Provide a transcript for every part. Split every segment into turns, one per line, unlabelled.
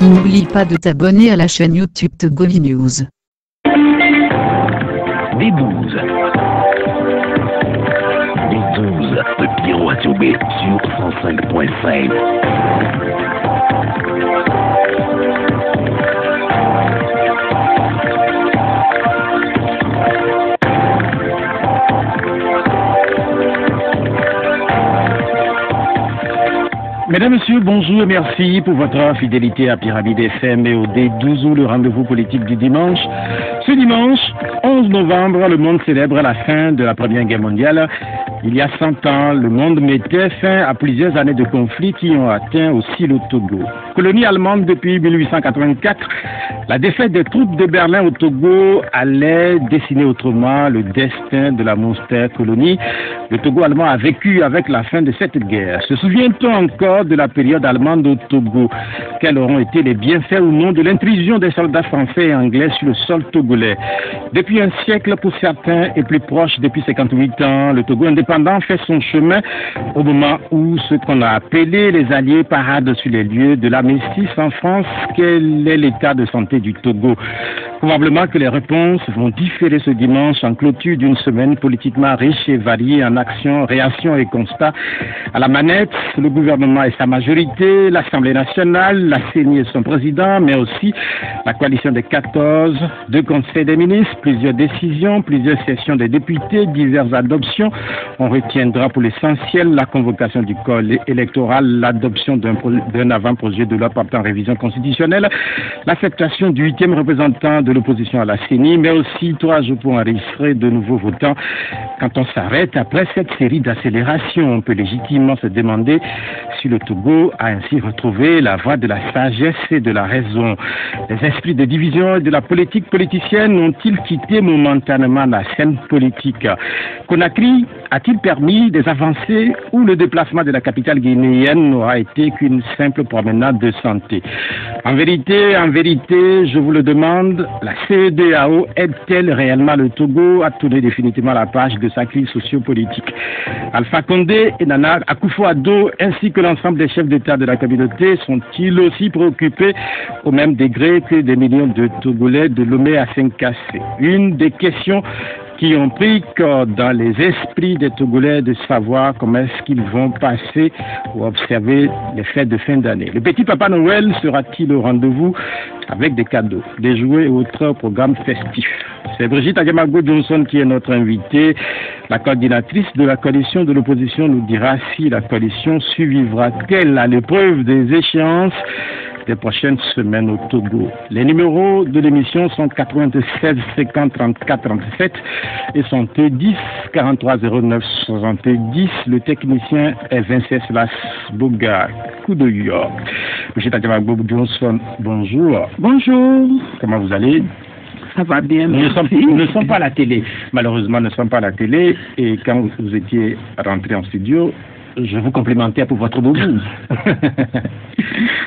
N'oublie pas de t'abonner à la chaîne YouTube Togoli News.
Des 12. Des 12 de Pierrot Attiobé sur 105.5.
Mesdames, Messieurs, bonjour et merci pour votre fidélité à Pyramide FM et au D12, le rendez-vous politique du dimanche. Ce dimanche, 11 novembre, le monde célèbre la fin de la Première Guerre mondiale. Il y a 100 ans, le monde mettait fin à plusieurs années de conflits qui ont atteint aussi le Togo. Colonie allemande depuis 1884, la défaite des troupes de Berlin au Togo allait dessiner autrement le destin de la monster colonie. Le Togo allemand a vécu avec la fin de cette guerre. Se souvient-on encore de la période allemande au Togo? Quels auront été les bienfaits ou non de l'intrusion des soldats français et anglais sur le sol togolais? Depuis un siècle pour certains et plus proche depuis 58 ans, le Togo indépendant fait son chemin au moment où ce qu'on a appelé les Alliés paradent sur les lieux de l'armistice en France. Quel est l'état de santé du Togo? Probablement que les réponses vont différer ce dimanche en clôture d'une semaine politiquement riche et variée en actions, réactions et constats. À la manette, le gouvernement et sa majorité, l'Assemblée nationale, la CENI et son président, mais aussi la coalition des 14, deux conseils des ministres, plusieurs décisions, plusieurs sessions des députés, diverses adoptions. On retiendra pour l'essentiel la convocation du corps électoral, l'adoption d'un avant-projet de loi portant révision constitutionnelle, l'acceptation du 8e représentant de l'opposition à la CENI, mais aussi 3 jours pour enregistrer de nouveaux votants. Quand on s'arrête après cette série d'accélérations, on peut légitimement se demander si le Togo a ainsi retrouvé la voie de la sagesse et de la raison. Les esprits de division et de la politique politicienne ont-ils quitté momentanément la scène politique? Conakry a-t-il permis des avancées ou le déplacement de la capitale guinéenne n'aura été qu'une simple promenade de santé? En vérité, je vous le demande, la CEDEAO aide-t-elle réellement le Togo à tourner définitivement la page de sa crise sociopolitique? Alpha Condé et Nana Akufo-Addo ainsi que l'ensemble des chefs d'État de la communauté sont-ils aussi préoccupés au même degré que des millions de Togolais de Lomé à Saint-Cassé? Une des questions qui ont pris corps dans les esprits des Togolais de savoir comment est-ce qu'ils vont passer ou observer les fêtes de fin d'année. Le petit Papa Noël sera-t-il au rendez-vous avec des cadeaux, des jouets et autres programmes festifs? C'est Brigitte Adjamago Johnson qui est notre invitée. La coordinatrice de la coalition de l'opposition nous dira si la coalition survivra-t-elle à l'épreuve des échéances des prochaines semaines au Togo. Les numéros de l'émission sont 96 50 34 37 et sont 10 43 09 70. Le technicien est Vincent Boga, coup de York. Monsieur Tadjamago Johnson, bonjour.
Bonjour.
Comment vous allez?
Ça va bien,
nous
merci.
ne sommes pas à la télé. Malheureusement, nous ne sommes pas à la télé. Et quand vous étiez rentré en studio, je vous complimentais pour votre boubou.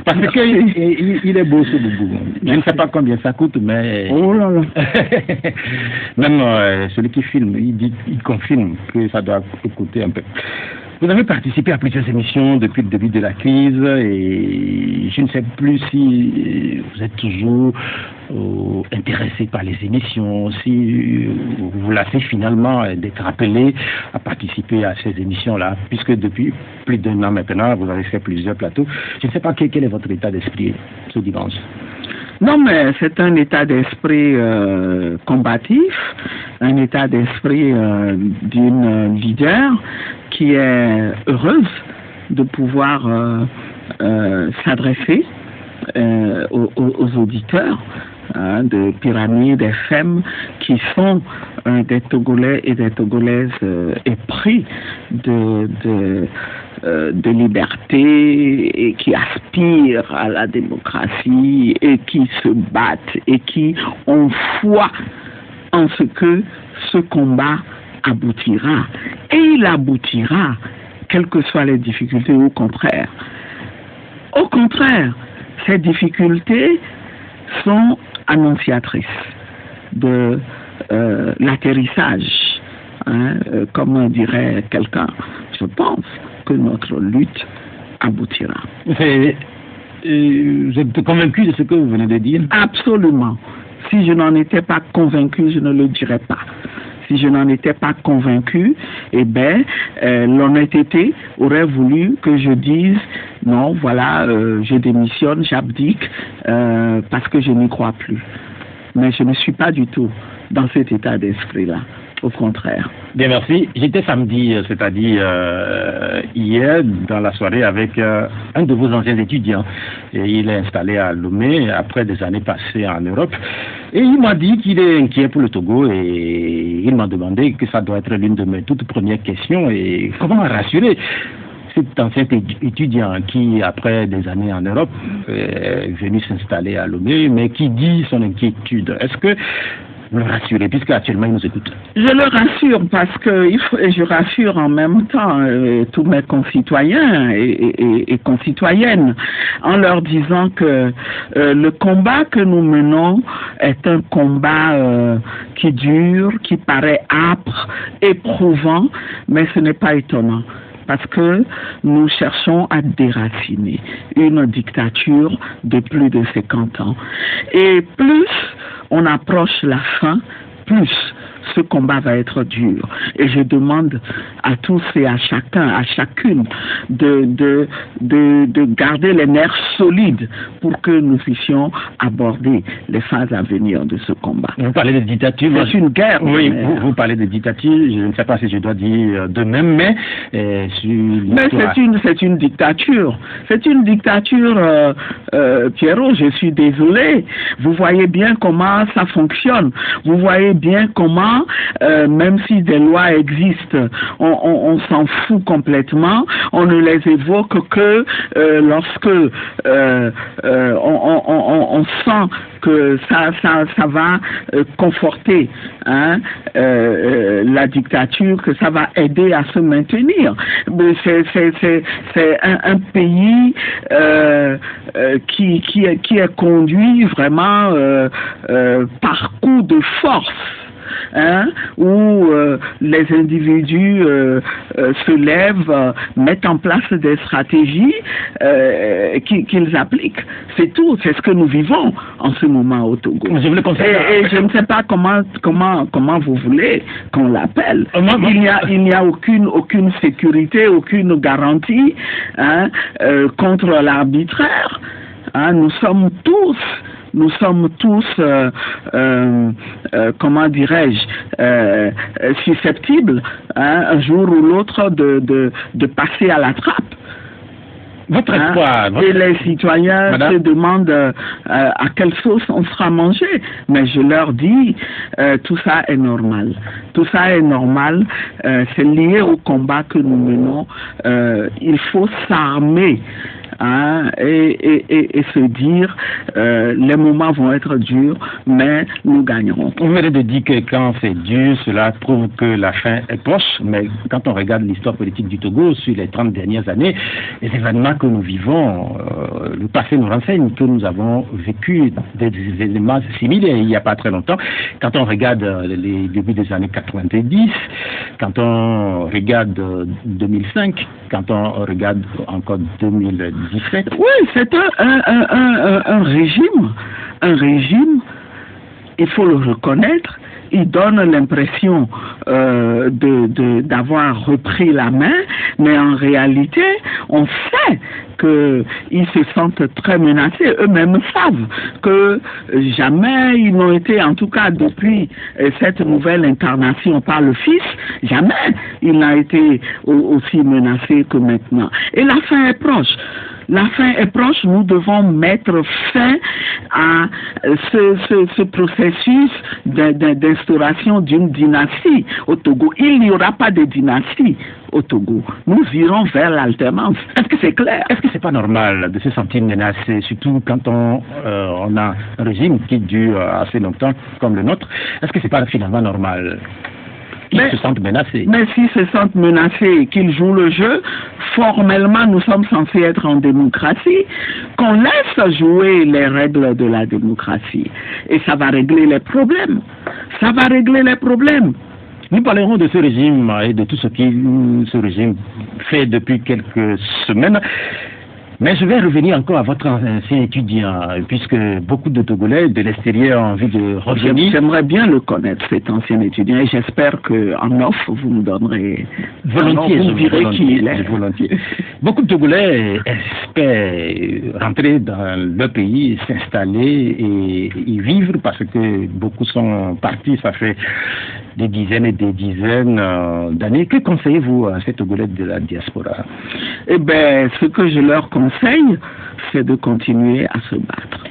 Parce qu'il est beau ce boubou. Je ne sais pas combien ça coûte, mais...
Oh là là.
Même celui qui filme, il confirme que ça doit coûter un peu. Vous avez participé à plusieurs émissions depuis le début de la crise et je ne sais plus si vous êtes toujours intéressé par les émissions, si vous lassez finalement d'être appelé à participer à ces émissions-là, puisque depuis plus d'un an maintenant, vous avez fait plusieurs plateaux. Je ne sais pas quel est votre état d'esprit ce dimanche.
Non, mais c'est un état d'esprit combatif, un état d'esprit d'une leader qui est heureuse de pouvoir s'adresser aux auditeurs de Pyramide FM qui sont des Togolais et des Togolaises épris de liberté et qui aspirent à la démocratie et qui se battent et qui ont foi en ce que ce combat aboutira. Et il aboutira, quelles que soient les difficultés, au contraire. Au contraire, ces difficultés sont annonciatrices de l'atterrissage, hein, comme dirait quelqu'un. Je pense que notre lutte aboutira.
Vous êtes convaincu de ce que vous venez de dire?
Absolument. Si je n'en étais pas convaincu, je ne le dirais pas. Si je n'en étais pas convaincu, eh bien, l'honnêteté aurait voulu que je dise non, voilà, je démissionne, j'abdique, parce que je n'y crois plus. Mais je ne suis pas du tout dans cet état d'esprit-là. Au contraire.
Bien, merci. J'étais samedi, c'est-à-dire hier, dans la soirée avec un de vos anciens étudiants. Et il est installé à Lomé après des années passées en Europe. Et il m'a dit qu'il est inquiet pour le Togo et il m'a demandé que ça doit être l'une de mes toutes premières questions. Et comment rassurer cet ancien étudiant qui, après des années en Europe, est venu s'installer à Lomé, mais qui dit son inquiétude? Est-ce que vous le rassurez, puisque actuellement il nous écoute?
Je le rassure parce que et je rassure en même temps tous mes concitoyens et concitoyennes en leur disant que le combat que nous menons est un combat qui dure, qui paraît âpre, éprouvant, mais ce n'est pas étonnant. Parce que nous cherchons à déraciner une dictature de plus de 50 ans. Et plus on approche la fin, plus ce combat va être dur. Et je demande à tous et à chacun, à chacune, de garder les nerfs solides pour que nous puissions aborder les phases à venir de ce combat.
Vous parlez de dictature.
C'est une guerre.
Oui, vous parlez de dictature. Je ne sais pas si je dois dire de même, mais
c'est une dictature. C'est une dictature, Pierrot, je suis désolé. Vous voyez bien comment ça fonctionne. Vous voyez bien comment même si des lois existent, on s'en fout complètement, on ne les évoque que lorsque on sent que ça va conforter la dictature, que ça va aider à se maintenir. C'est un pays qui est conduit vraiment par coup de force. Où les individus se lèvent, mettent en place des stratégies qu'ils appliquent. C'est tout, c'est ce que nous vivons en ce moment au Togo. Et je ne sais pas comment vous voulez qu'on l'appelle. Il n'y a aucune sécurité, aucune garantie contre l'arbitraire. Nous sommes tous comment dirais-je, susceptibles, un jour ou l'autre de passer à la trappe.
Votre espoir.
Et les citoyens se demandent à quelle sauce on sera mangé. Mais je leur dis, tout ça est normal. Tout ça est normal. C'est lié au combat que nous menons. Il faut s'armer. Et se dire les moments vont être durs, mais nous gagnerons.
Vous venez de dire que quand c'est dur, cela prouve que la fin est proche, mais quand on regarde l'histoire politique du Togo sur les 30 dernières années, les événements que nous vivons, le passé nous renseigne que nous avons vécu des événements similaires il n'y a pas très longtemps. Quand on regarde les débuts des années 90, quand on regarde 2005, quand on regarde encore 2017.
Oui, c'est un régime, il faut le reconnaître, il donne l'impression d'avoir repris la main, mais en réalité, on sait qu'ils se sentent très menacés. Eux-mêmes savent que jamais ils n'ont été, en tout cas depuis cette nouvelle incarnation par le Fils, jamais il n'a été aussi menacé que maintenant. Et la fin est proche. La fin est proche, nous devons mettre fin à ce processus d'instauration d'une dynastie au Togo. Il n'y aura pas de dynastie au Togo. Nous irons vers l'alternance. Est-ce que c'est clair?
Est-ce que c'est pas normal de se sentir menacé, surtout quand on a un régime qui dure assez longtemps comme le nôtre? Est-ce que c'est pas finalement normal? qu'ils se sentent menacés.
Mais s'ils se sentent menacés et qu'ils jouent le jeu, formellement, nous sommes censés être en démocratie, qu'on laisse jouer les règles de la démocratie. Et ça va régler les problèmes. Ça va régler les problèmes.
Nous parlerons de ce régime et de tout ce que ce régime fait depuis quelques semaines. Mais je vais revenir encore à votre ancien étudiant, puisque beaucoup de Togolais de l'extérieur ont envie de revenir.
J'aimerais bien le connaître, cet ancien étudiant, et j'espère qu'en off, vous me donnerez...
Volontiers,
vous me direz qui il est.
Volontiers. Beaucoup de Togolais espèrent rentrer dans leur pays, s'installer et y vivre, parce que beaucoup sont partis, ça fait des dizaines et des dizaines d'années. Que conseillez-vous à ces Togolais de la diaspora?
Eh bien, ce que je leur conseille, c'est de continuer à se battre.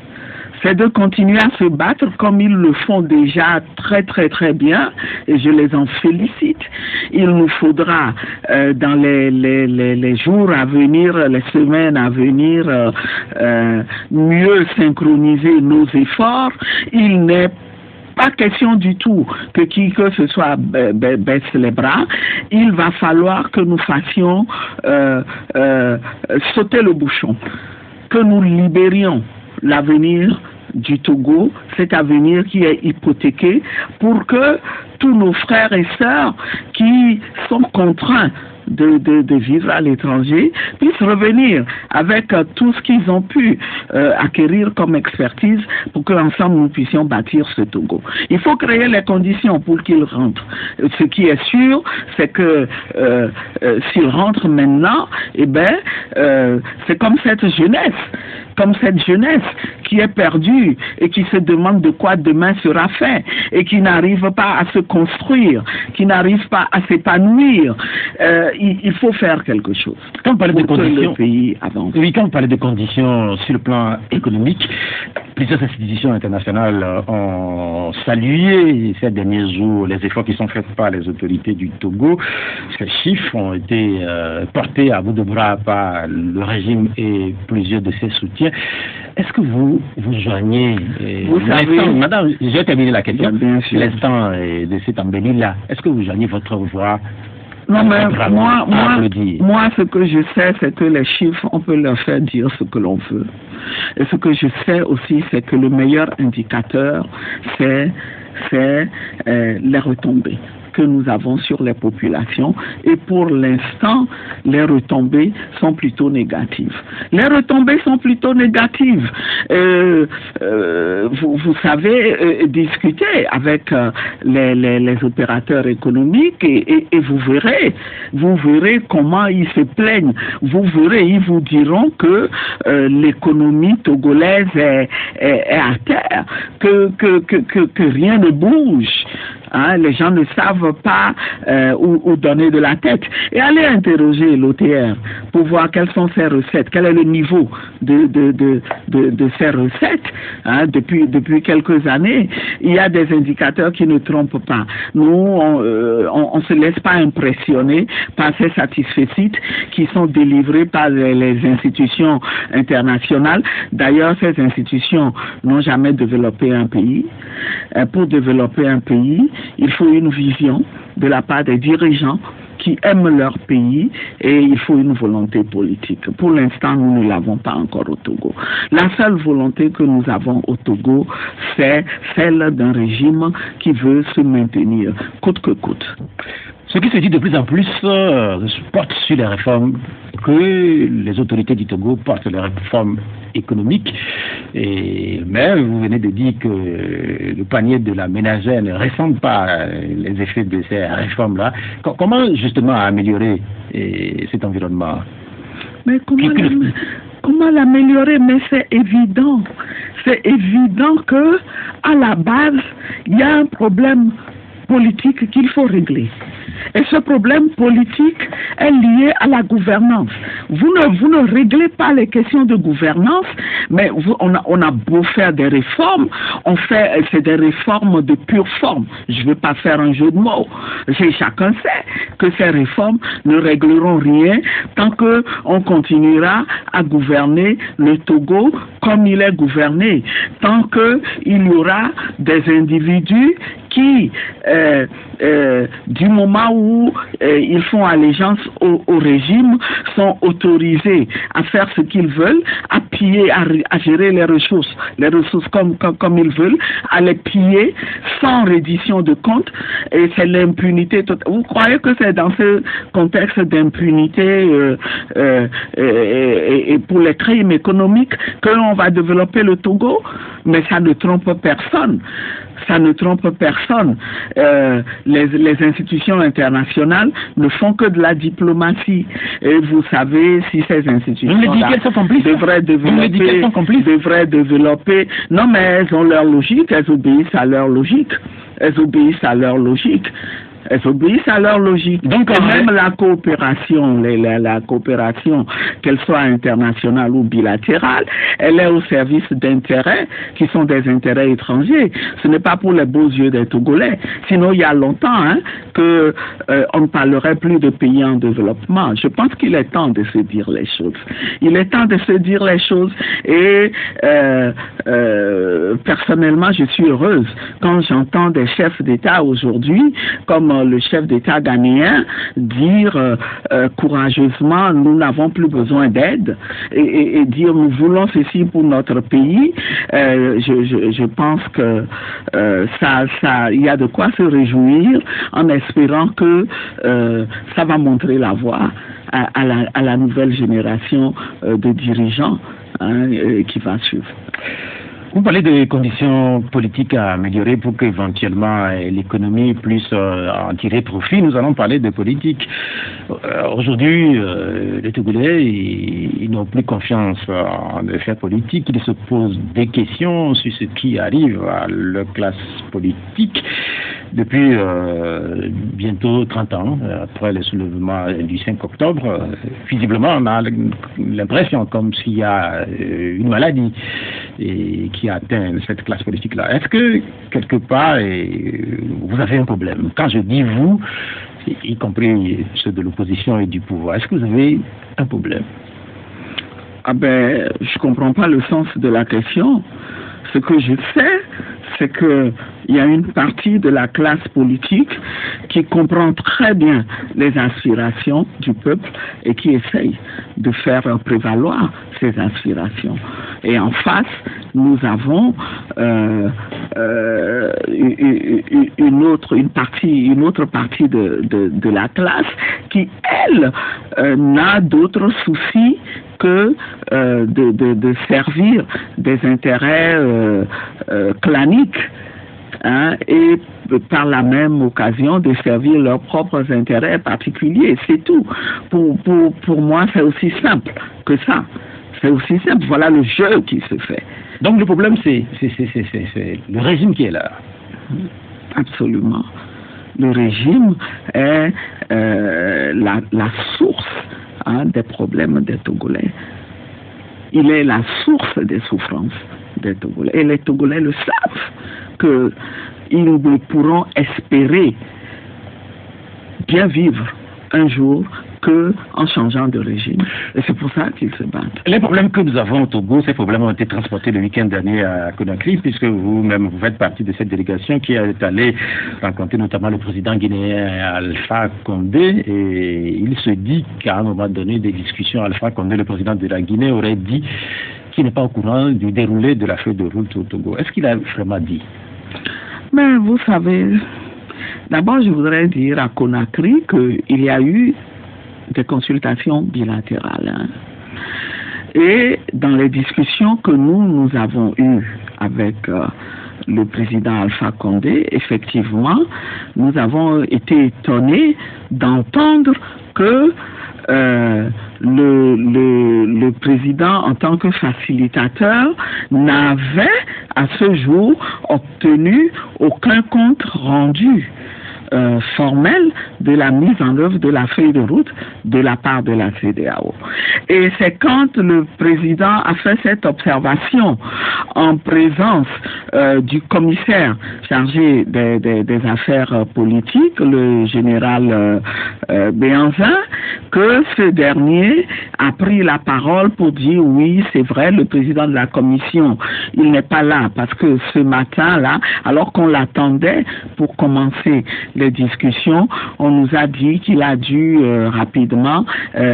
C'est de continuer à se battre comme ils le font déjà très très très bien, et je les en félicite. Il nous faudra dans les jours à venir, les semaines à venir, mieux synchroniser nos efforts. Il n'est pas question du tout que qui que ce soit baisse les bras. Il va falloir que nous fassions sauter le bouchon, que nous libérions l'avenir du Togo, cet avenir qui est hypothéqué, pour que tous nos frères et sœurs qui sont contraints de vivre à l'étranger puissent revenir avec tout ce qu'ils ont pu acquérir comme expertise pour qu'ensemble nous puissions bâtir ce Togo. Il faut créer les conditions pour qu'ils rentrent. Ce qui est sûr, c'est que s'ils rentrent maintenant, eh ben, c'est comme cette jeunesse qui est perdue et qui se demande de quoi demain sera fait et qui n'arrive pas à se construire, qui n'arrive pas à s'épanouir. Il faut faire quelque chose.
Quand on parlait de conditions,
le pays avance.
Oui, quand on parlait de conditions sur le plan économique, plusieurs institutions internationales ont salué ces derniers jours les efforts qui sont faits par les autorités du Togo. Ces chiffres ont été portés à bout de bras par le régime et plusieurs de ses soutiens. Est-ce que vous joignez
vous savez,
madame, je vais terminer la question.
L'instant
de cette embellie-là, est-ce que vous joignez votre voix?
Non, mais moi, ce que je sais, c'est que les chiffres, on peut leur faire dire ce que l'on veut. Et ce que je sais aussi, c'est que le meilleur indicateur, c'est les retombées que nous avons sur les populations, et pour l'instant, les retombées sont plutôt négatives. Les retombées sont plutôt négatives. Vous savez discuter avec les opérateurs économiques et vous verrez comment ils se plaignent. Vous verrez, ils vous diront que l'économie togolaise est à terre, que rien ne bouge. Hein, les gens ne savent pas où donner de la tête. Et allez interroger l'OTR pour voir quelles sont ses recettes, quel est le niveau de ses recettes. Hein, depuis quelques années, il y a des indicateurs qui ne trompent pas. Nous, on se laisse pas impressionner par ces satisfecits qui sont délivrés par les institutions internationales. D'ailleurs, ces institutions n'ont jamais développé un pays. Pour développer un pays, il faut une vision de la part des dirigeants qui aiment leur pays, et il faut une volonté politique. Pour l'instant, nous ne l'avons pas encore au Togo. La seule volonté que nous avons au Togo, c'est celle d'un régime qui veut se maintenir coûte que coûte.
Ce qui se dit de plus en plus porte sur les réformes, que les autorités du Togo portent les réformes économiques. Mais vous venez de dire que le panier de la ménagère ne ressemble pas les effets de ces réformes-là. Comment justement améliorer cet environnement?
Mais comment l'améliorer? Mais c'est évident. C'est évident que à la base, il y a un problème politique qu'il faut régler. Et ce problème politique est lié à la gouvernance. Vous ne réglez pas les questions de gouvernance, mais on a beau faire des réformes, c'est des réformes de pure forme. Je ne veux pas faire un jeu de mots. Chacun sait que ces réformes ne régleront rien tant qu'on continuera à gouverner le Togo comme il est gouverné, tant qu'il y aura des individus qui, du moment où ils font allégeance au régime, sont autorisés à faire ce qu'ils veulent, à piller, à gérer les ressources comme ils veulent, à les piller sans reddition de compte, et c'est l'impunité totale. Vous croyez que c'est dans ce contexte d'impunité et pour les crimes économiques que l'on va développer le Togo? Mais ça ne trompe personne. Ça ne trompe personne. Les institutions internationales ne font que de la diplomatie. Et vous savez, si ces institutions devraient développer... Non, mais elles ont leur logique, elles obéissent à leur logique. Elles obéissent à leur logique. Elles obéissent à leur logique. Donc, même la coopération, la coopération, qu'elle soit internationale ou bilatérale, elle est au service d'intérêts qui sont des intérêts étrangers. Ce n'est pas pour les beaux yeux des Togolais. Sinon, il y a longtemps que on ne parlerait plus de pays en développement. Je pense qu'il est temps de se dire les choses. Il est temps de se dire les choses. Et personnellement, je suis heureuse quand j'entends des chefs d'État aujourd'hui, comme le chef d'État ghanéen, dire courageusement nous n'avons plus besoin d'aide et dire nous voulons ceci pour notre pays. Je pense que il y a de quoi se réjouir en espérant que ça va montrer la voie à la nouvelle génération de dirigeants qui va suivre.
Vous parlez des conditions politiques à améliorer pour qu'éventuellement l'économie puisse en tirer profit. Nous allons parler de politique. Aujourd'hui, les Togolais, ils n'ont plus confiance en les faits politiques. Ils se posent des questions sur ce qui arrive à leur classe politique. Depuis bientôt 30 ans, après le soulèvement du 5 octobre, visiblement, on a l'impression comme s'il y a une maladie qui atteint cette classe politique-là. Est-ce que, quelque part, vous avez un problème? Quand je dis vous, y compris ceux de l'opposition et du pouvoir, est-ce que vous avez un problème?
Ah ben, je comprends pas le sens de la question. Ce que je sais, c'est que il y a une partie de la classe politique qui comprend très bien les aspirations du peuple et qui essaye de faire prévaloir ces aspirations. Et en face, nous avons une autre partie de la classe qui, elle, n'a d'autres soucis que de servir des intérêts claniques. Et par la même occasion de servir leurs propres intérêts particuliers, c'est tout. Pour moi, c'est aussi simple que ça. C'est aussi simple. Voilà le jeu qui se fait.
Donc le problème, c'est le régime qui est là.
Absolument. Le régime est la source des problèmes des Togolais. Il est la source des souffrances des Togolais. Et les Togolais le savent qu'ils ne pourront espérer bien vivre un jour qu'en changeant de régime. Et c'est pour ça qu'ils se battent.
Les problèmes que nous avons au Togo, ces problèmes ont été transportés le week-end dernier à Conakry, puisque vous-même, vous faites partie de cette délégation qui est allée rencontrer notamment le président guinéen Alpha Condé, et il se dit qu'à un moment donné des discussions, Alpha Condé, le président de la Guinée, aurait dit qu'il n'est pas au courant du déroulé de la feuille de route au Togo. Est-ce qu'il a vraiment dit?
Mais vous savez, d'abord je voudrais dire à Conakry qu'il y a eu des consultations bilatérales. Et dans les discussions que nous avons eues avec le président Alpha Condé, effectivement, nous avons été étonnés d'entendre que le président, en tant que facilitateur, n'avait à ce jour obtenu aucun compte rendu formelle de la mise en œuvre de la feuille de route de la part de la CEDEAO. Et c'est quand le président a fait cette observation en présence du commissaire chargé des affaires politiques, le général Béhanzin, que ce dernier a pris la parole pour dire oui, c'est vrai, le président de la commission, il n'est pas là parce que ce matin-là, alors qu'on l'attendait pour commencer les discussions, on nous a dit qu'il a dû rapidement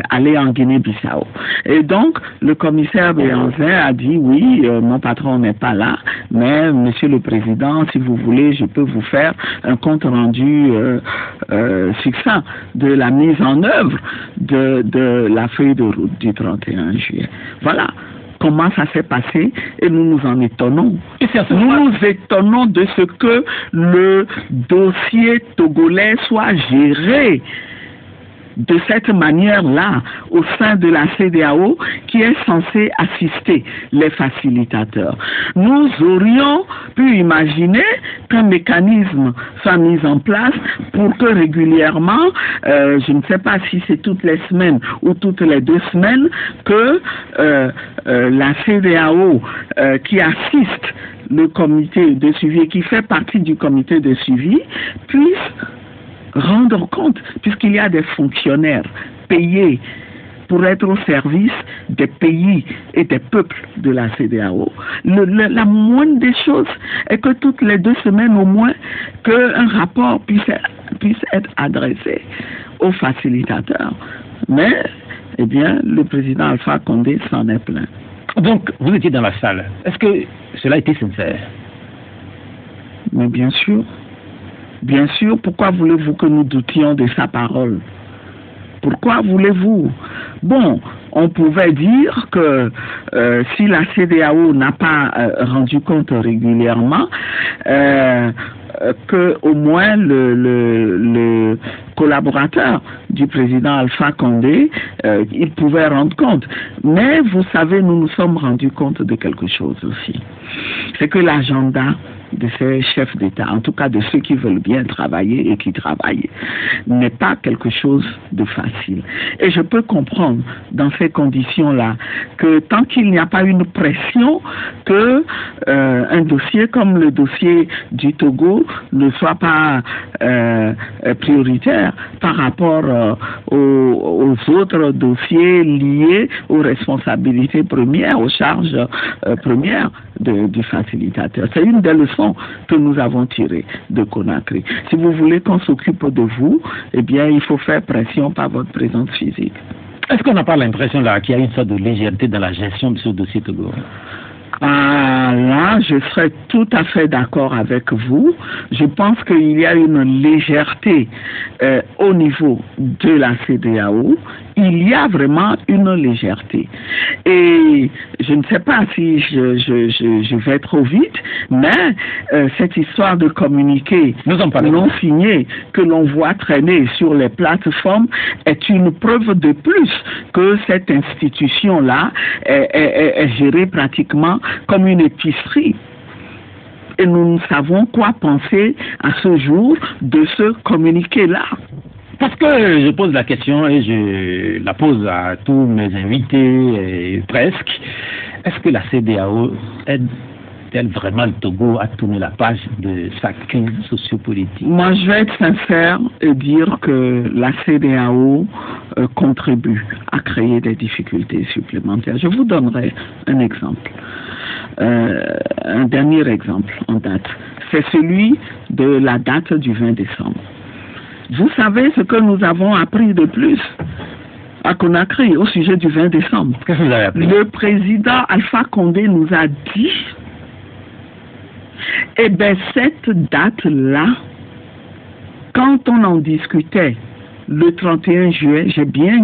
aller en Guinée-Bissau. Et donc, le commissaire Béhanzin a dit oui, mon patron n'est pas là, mais monsieur le président, si vous voulez, je peux vous faire un compte rendu succinct de la mise en œuvre de la feuille de route du 31 juillet. Voilà comment ça s'est passé et nous nous en étonnons. Nous nous étonnons de ce que le dossier togolais soit géré de cette manière-là au sein de la CEDEAO qui est censée assister les facilitateurs. Nous aurions pu imaginer qu'un mécanisme soit mis en place pour que régulièrement, je ne sais pas si c'est toutes les semaines ou toutes les 2 semaines, que la CEDEAO qui assiste le comité de suivi, qui fait partie du comité de suivi, puisse rendre compte, puisqu'il y a des fonctionnaires payés pour être au service des pays et des peuples de la CEDEAO. La moindre des choses est que toutes les 2 semaines au moins, qu'un rapport puisse être adressé aux facilitateurs. Mais, eh bien, le président Alpha Condé s'en est plaint.
Donc, vous étiez dans la salle. Est-ce que cela était sincère?
Mais bien sûr. Bien sûr, pourquoi voulez-vous que nous doutions de sa parole? Pourquoi voulez-vous? Bon, on pouvait dire que si la CEDEAO n'a pas rendu compte régulièrement, que au moins le collaborateur du président Alpha Condé, il pouvait rendre compte. Mais vous savez, nous nous sommes rendus compte de quelque chose aussi. C'est que l'agenda de ces chefs d'État, en tout cas de ceux qui veulent bien travailler et qui travaillent, n'est pas quelque chose de facile. Et je peux comprendre dans ces conditions-là que tant qu'il n'y a pas une pression, que un dossier comme le dossier du Togo ne soit pas prioritaire par rapport aux autres dossiers liés aux responsabilités premières, aux charges premières du facilitateur. C'est une des leçons que nous avons tirées de Conakry. Si vous voulez qu'on s'occupe de vous, eh bien, il faut faire pression par votre présence physique.
Est-ce qu'on n'a pas l'impression là qu'il y a une sorte de légèreté dans la gestion de ce dossier Togo?
Ah, là, je serais tout à fait d'accord avec vous. Je pense qu'il y a une légèreté au niveau de la CEDEAO. Il y a vraiment une légèreté. Et je ne sais pas si je vais trop vite, mais cette histoire de communiqué non signé que l'on voit traîner sur les plateformes est une preuve de plus que cette institution-là est gérée pratiquement comme une épicerie. Et nous ne savons quoi penser à ce jour de ce communiqué-là.
Parce que je pose la question et je la pose à tous mes invités, et presque. Est-ce que la CEDEAO aide-t-elle vraiment le Togo à tourner la page de sa crise sociopolitique? Moi,
je vais être sincère et dire que la CEDEAO contribue à créer des difficultés supplémentaires. Je vous donnerai un exemple. Un dernier exemple en date. C'est celui de la date du 20 décembre. Vous savez ce que nous avons appris de plus à Conakry au sujet du 20 décembre?
Qu'est-ce que vous avez appris?
Le président Alpha Condé nous a dit, eh bien, cette date-là, quand on en discutait le 31 juillet, j'ai bien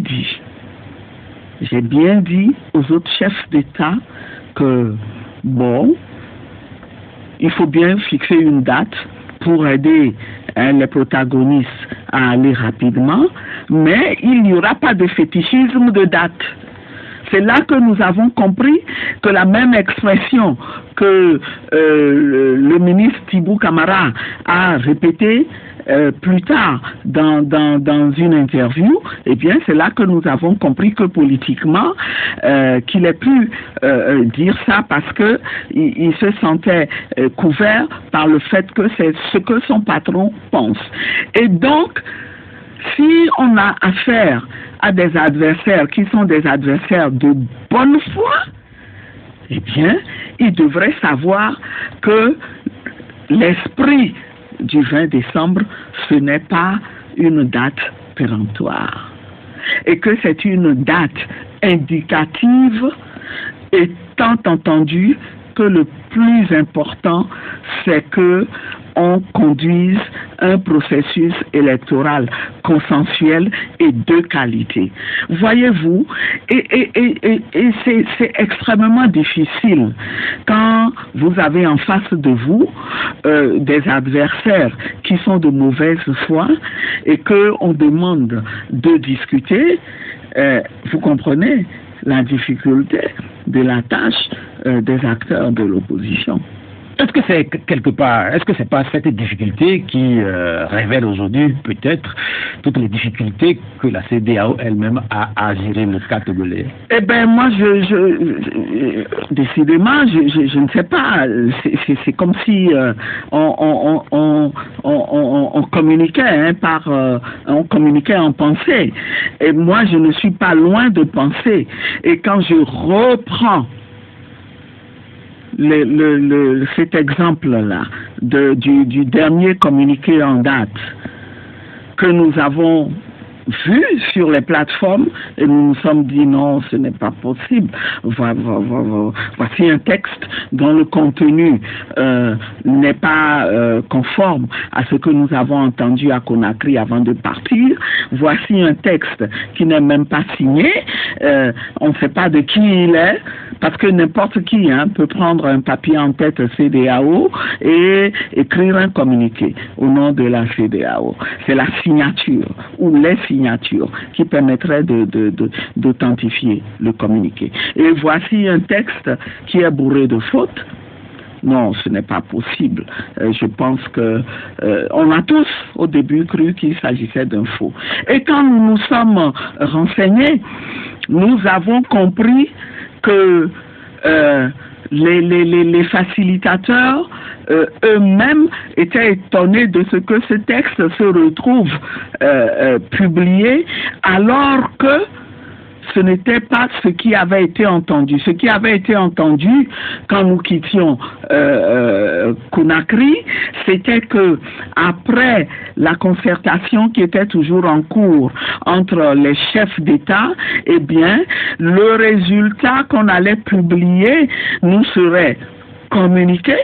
dit aux autres chefs d'État que, bon, il faut bien fixer une date pour aider les protagonistes à aller rapidement, mais il n'y aura pas de fétichisme de date. C'est là que nous avons compris que la même expression que le ministre Thibou Camara a répétée plus tard dans une interview, eh bien c'est là que nous avons compris que politiquement qu'il ait pu dire ça parce que il se sentait couvert par le fait que c'est ce que son patron pense. Et donc si on a affaire à des adversaires qui sont des adversaires de bonne foi, eh bien il devrait savoir que l'esprit du 20 décembre, ce n'est pas une date péremptoire et que c'est une date indicative, étant entendu que le plus important, c'est que on conduise un processus électoral consensuel et de qualité. Voyez-vous, et c'est extrêmement difficile quand vous avez en face de vous des adversaires qui sont de mauvaise foi et qu'on demande de discuter, vous comprenez la difficulté de la tâche des acteurs de l'opposition.
Est-ce que c'est quelque part, est-ce que c'est pas cette difficulté qui révèle aujourd'hui peut-être toutes les difficultés que la CEDEAO elle-même a à gérer le cas togolais?
Eh ben moi, décidément, je ne sais pas. C'est comme si on communiquait on communiquait en pensée. Et moi, je ne suis pas loin de penser. Et quand je reprends cet exemple-là du dernier communiqué en date que nous avons vu sur les plateformes et nous nous sommes dit non, ce n'est pas possible. Voici un texte dont le contenu n'est pas conforme à ce que nous avons entendu à Conakry avant de partir. Voici un texte qui n'est même pas signé. On ne sait pas de qui il est. Parce que n'importe qui peut prendre un papier en tête CEDEAO et écrire un communiqué au nom de la CEDEAO. C'est la signature ou les signatures qui permettraient d'authentifier le communiqué. Et voici un texte qui est bourré de fautes. Non, ce n'est pas possible. Je pense que on a tous au début cru qu'il s'agissait d'un faux. Et quand nous nous sommes renseignés, nous avons compris que les facilitateurs eux-mêmes étaient étonnés de ce que ce texte se retrouve publié alors que ce n'était pas ce qui avait été entendu. Ce qui avait été entendu quand nous quittions Conakry, c'était que après la concertation qui était toujours en cours entre les chefs d'État, eh bien, le résultat qu'on allait publier nous serait communiquer,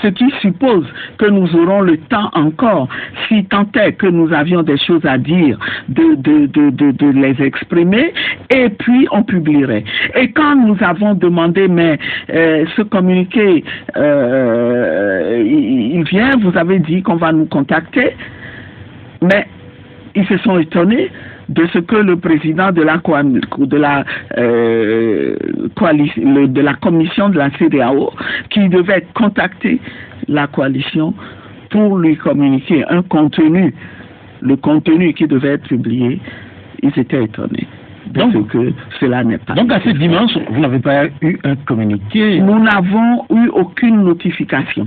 ce qui suppose que nous aurons le temps encore, si tant est que nous avions des choses à dire, de les exprimer, et puis on publierait. Et quand nous avons demandé, mais ce communiqué, il vient, vous avez dit qu'on va nous contacter, mais ils se sont étonnés de ce que le président de la commission de la CEDEAO, qui devait contacter la coalition pour lui communiquer un contenu, le contenu qui devait être publié, ils étaient étonnés de ce que cela n'est pas.
Donc à ce dimanche, vous n'avez pas eu un communiqué?
Nous n'avons eu aucune notification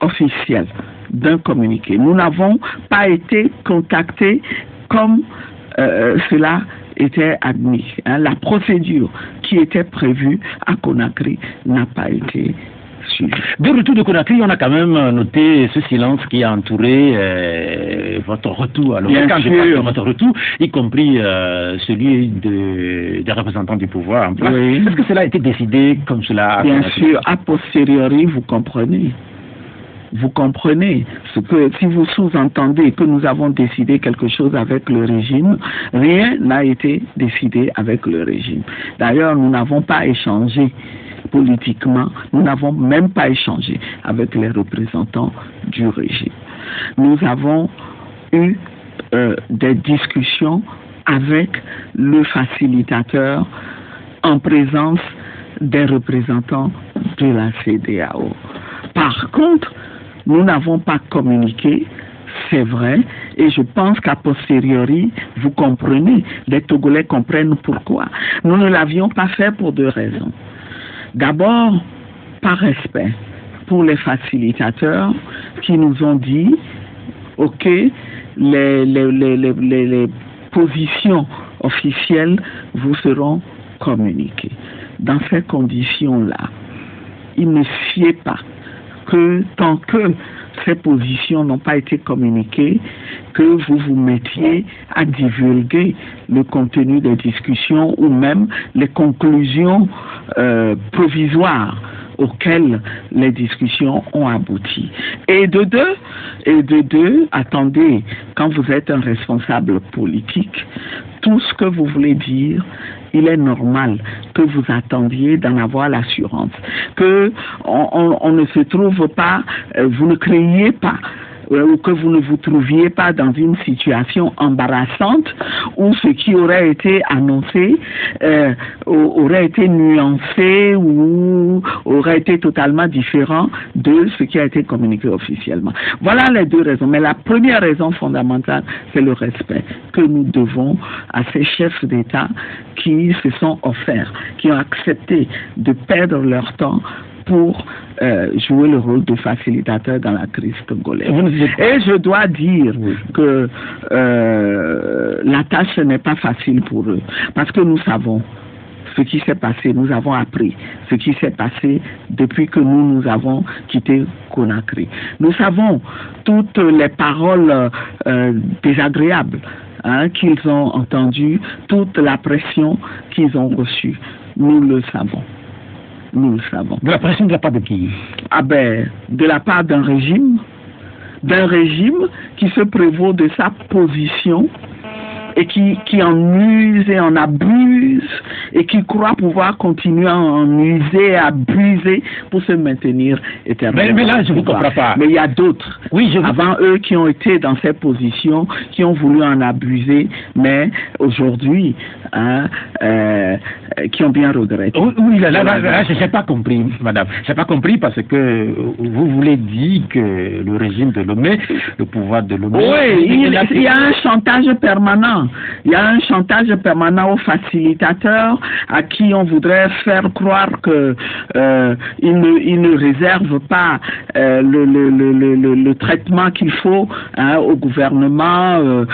officielle d'un communiqué. Nous n'avons pas été contactés comme cela était admis. La procédure qui était prévue à Conakry n'a pas été suivie.
De retour de Conakry, on a quand même noté ce silence qui a entouré votre retour. Alors,
Bien
quand
sûr.
je parle de votre retour, y compris celui des représentants du pouvoir en place,
oui.
Est-ce que cela a été décidé comme cela?
Bien sûr, a posteriori, vous comprenez. Vous comprenez ce que, si vous sous-entendez que nous avons décidé quelque chose avec le régime, rien n'a été décidé avec le régime. D'ailleurs, nous n'avons pas échangé politiquement, nous n'avons même pas échangé avec les représentants du régime. Nous avons eu des discussions avec le facilitateur en présence des représentants de la CEDEAO. Par contre, nous n'avons pas communiqué, c'est vrai, et je pense qu'à posteriori, vous comprenez, les Togolais comprennent pourquoi. Nous ne l'avions pas fait pour deux raisons. D'abord, par respect pour les facilitateurs qui nous ont dit, ok, les positions officielles vous seront communiquées. Dans ces conditions-là, il ne sied pas que tant que ces positions n'ont pas été communiquées, que vous vous mettiez à divulguer le contenu des discussions ou même les conclusions provisoires auxquelles les discussions ont abouti. Et de deux, attendez, quand vous êtes un responsable politique, tout ce que vous voulez dire, il est normal que vous attendiez d'en avoir l'assurance, que on ne se trouve pas, vous ne craignez pas, ou que vous ne vous trouviez pas dans une situation embarrassante où ce qui aurait été annoncé aurait été nuancé ou aurait été totalement différent de ce qui a été communiqué officiellement. Voilà les deux raisons. Mais la première raison fondamentale, c'est le respect que nous devons à ces chefs d'État qui se sont offerts, qui ont accepté de perdre leur temps pour jouer le rôle de facilitateur dans la crise congolaise. Et je dois dire que la tâche n'est pas facile pour eux, parce que nous savons ce qui s'est passé, nous avons appris ce qui s'est passé depuis que nous avons quitté Conakry. Nous savons toutes les paroles désagréables qu'ils ont entendues, toute la pression qu'ils ont reçue. Nous le savons. Nous le savons.
De la pression de la part de qui?
Ah ben, de la part d'un régime qui se prévaut de sa position et qui en use et en abuse et qui croit pouvoir continuer à en user et abuser pour se maintenir éternellement.
Mais là, je ne vous comprends pas.
Mais il y a d'autres avant eux qui ont été dans ces positions, qui ont voulu en abuser, mais aujourd'hui, qui ont bien regretté.
Oui, là, je n'ai pas compris, madame. Je n'ai pas compris parce que vous voulez dire que le régime de Lomé, le pouvoir de Lomé...
Oui, il y a un chantage permanent. Il y a un chantage permanent aux facilitateurs à qui on voudrait faire croire que ils ne réservent pas le traitement qu'il faut au gouvernement.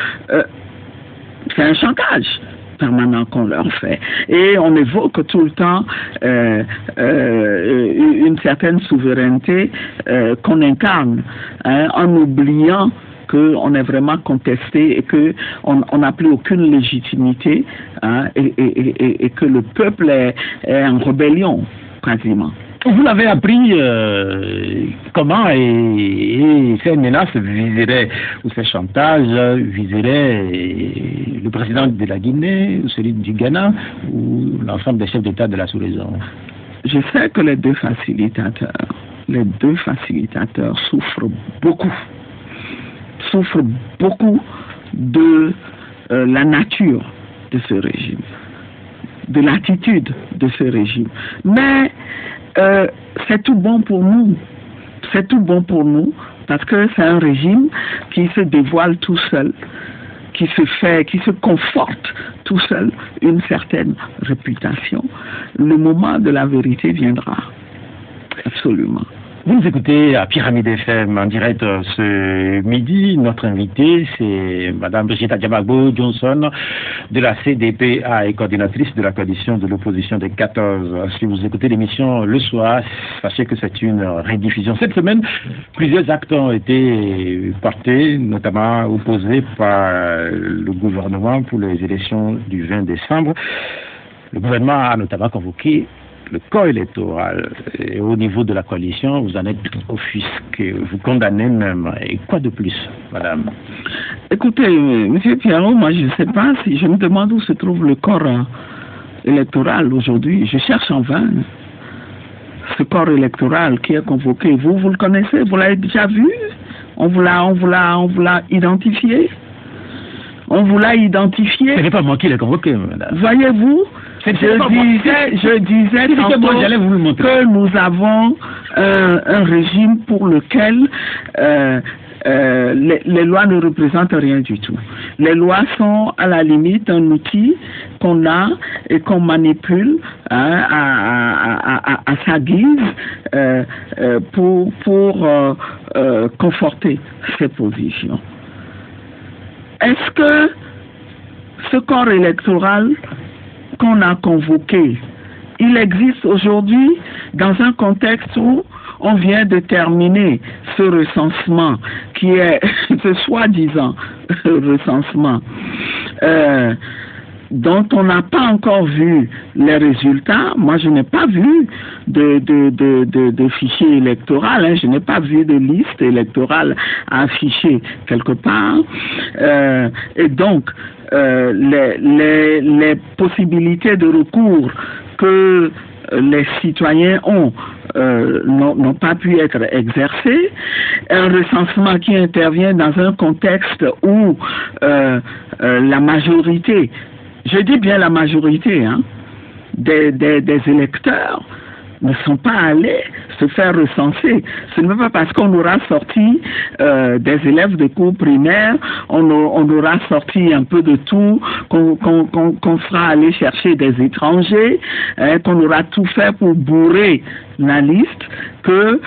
C'est un chantage permanent qu'on leur fait. Et on évoque tout le temps une certaine souveraineté qu'on incarne, en oubliant qu'on est vraiment contesté et qu'on n'a plus aucune légitimité et que le peuple est en rébellion, quasiment.
Vous l'avez appris comment et ces menaces viseraient, ou ces chantages viseraient le président de la Guinée, ou celui du Ghana, ou l'ensemble des chefs d'État de la sous-région?
Je sais que les deux facilitateurs souffrent beaucoup de la nature de ce régime, de l'attitude de ce régime. Mais c'est tout bon pour nous. C'est tout bon pour nous parce que c'est un régime qui se dévoile tout seul, qui se conforte tout seul une certaine réputation. Le moment de la vérité viendra. Absolument.
Vous nous écoutez à Pyramide FM en direct ce midi. Notre invitée, c'est Madame Brigitte Adjamagbo Johnson de la CDPA et coordinatrice de la coalition de l'opposition des 14. Si vous écoutez l'émission le soir, sachez que c'est une rediffusion. Cette semaine, plusieurs actes ont été portés, notamment opposés par le gouvernement pour les élections du 20 décembre. Le gouvernement a notamment convoqué le corps électoral. Et au niveau de la coalition, vous en êtes offusqué, vous condamnez même. Et quoi de plus, madame?
Écoutez, monsieur Pierrot, moi je ne sais pas si je me demande où se trouve le corps électoral aujourd'hui. Je cherche en vain ce corps électoral qui est convoqué. Vous le connaissez? Vous l'avez déjà vu? On vous l'a identifié? On vous l'a identifié?
Ce n'est pas moi qui l'ai convoqué, madame.
Voyez-vous? Je disais tantôt que nous avons un régime pour lequel les lois ne représentent rien du tout. Les lois sont à la limite un outil qu'on a et qu'on manipule à sa guise pour conforter ses positions. Est-ce que ce corps électoral qu'on a convoqué, il existe aujourd'hui dans un contexte où on vient de terminer ce recensement qui est ce soi-disant recensement dont on n'a pas encore vu les résultats. Moi, je n'ai pas vu de fichier électoral, hein. Je n'ai pas vu de liste électorale à afficher quelque part. Et donc, les possibilités de recours que les citoyens ont n'ont pas pu être exercées. Un recensement qui intervient dans un contexte où la majorité, je dis bien la majorité, hein, des électeurs ne sont pas allés se faire recenser. Ce n'est pas parce qu'on aura sorti des élèves de cours primaires, on aura sorti un peu de tout, qu'on sera allé chercher des étrangers, hein, qu'on aura tout fait pour bourrer la liste, que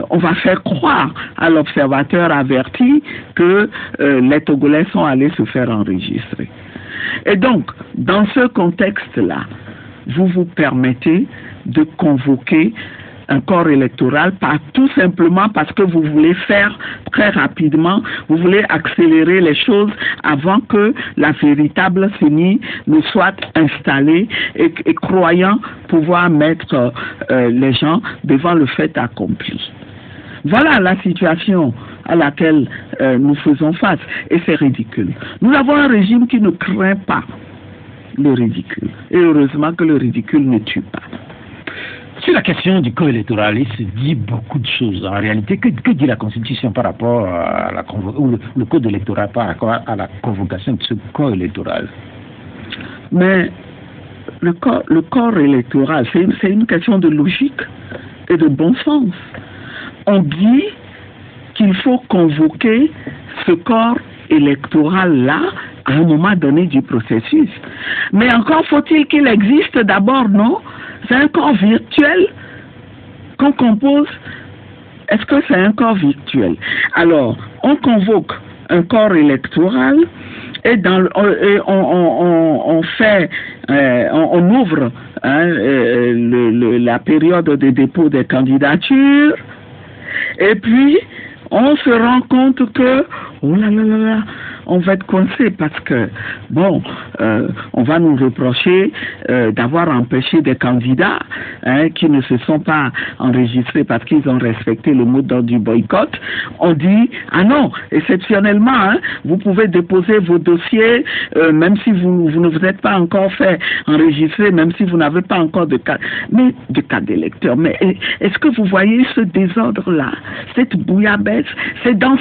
on va faire croire à l'observateur averti que les Togolais sont allés se faire enregistrer. Et donc, dans ce contexte-là, vous vous permettez de convoquer un corps électoral, tout simplement parce que vous voulez faire très rapidement, vous voulez accélérer les choses avant que la véritable CENI ne soit installée et croyant pouvoir mettre les gens devant le fait accompli. Voilà la situation à laquelle nous faisons face, et c'est ridicule. Nous avons un régime qui ne craint pas le ridicule, et heureusement que le ridicule ne tue pas.
Sur la question du code électoral, il se dit beaucoup de choses. En réalité, que dit la Constitution par rapport à le code électoral par rapport à la convocation de ce code électoral?
Mais le corps électoral, c'est une question de logique et de bon sens. On dit qu'il faut convoquer ce corps électoral-là à un moment donné du processus. Mais encore faut-il qu'il existe d'abord, non? C'est un corps virtuel qu'on compose. Est-ce que c'est un corps virtuel? Alors, on convoque un corps électoral et on ouvre la période de dépôt des candidatures, et puis on se rend compte que, oh là là là là, on va être coincé parce que, bon, on va nous reprocher d'avoir empêché des candidats qui ne se sont pas enregistrés parce qu'ils ont respecté le mot d'ordre du boycott. On dit, ah non, exceptionnellement, hein, vous pouvez déposer vos dossiers, même si vous ne vous êtes pas encore fait enregistrer, même si vous n'avez pas encore de carte d'électeur. Mais est-ce que vous voyez ce désordre-là, cette bouillabaisse? C'est dans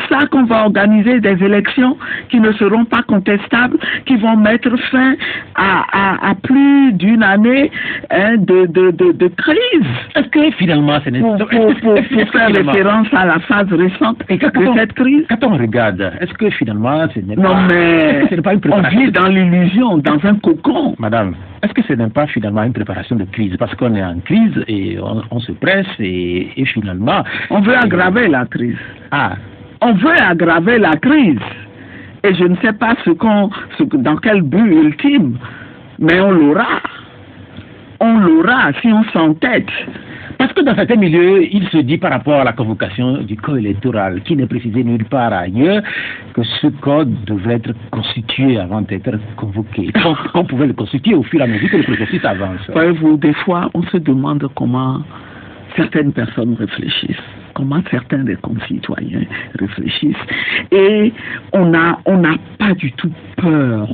ça qu'on va organiser des élections qui ne seront pas contestables, qui vont mettre fin à plus d'une année de crise.
Est-ce que finalement,
pour faire référence à la phase récente de cette crise?
Quand on regarde, est-ce que finalement, ce n'est
pas une préparation? On vit dans l'illusion, dans un cocon.
Madame, est-ce que ce n'est pas finalement une préparation de crise? Parce qu'on est en crise et on se presse et finalement...
On veut aggraver la crise.
Ah.
On veut aggraver la crise. Et je ne sais pas dans quel but ultime, mais on l'aura. On l'aura si on s'entête.
Parce que dans certains milieux, il se dit par rapport à la convocation du code électoral, qui n'est précisé nulle part ailleurs, que ce code devrait être constitué avant d'être convoqué. Qu'on pouvait le constituer au fur et à mesure que le processus avance.
Voyez-vous, des fois, on se demande comment certaines personnes réfléchissent. comment certains des concitoyens réfléchissent. Et on n'a pas du tout peur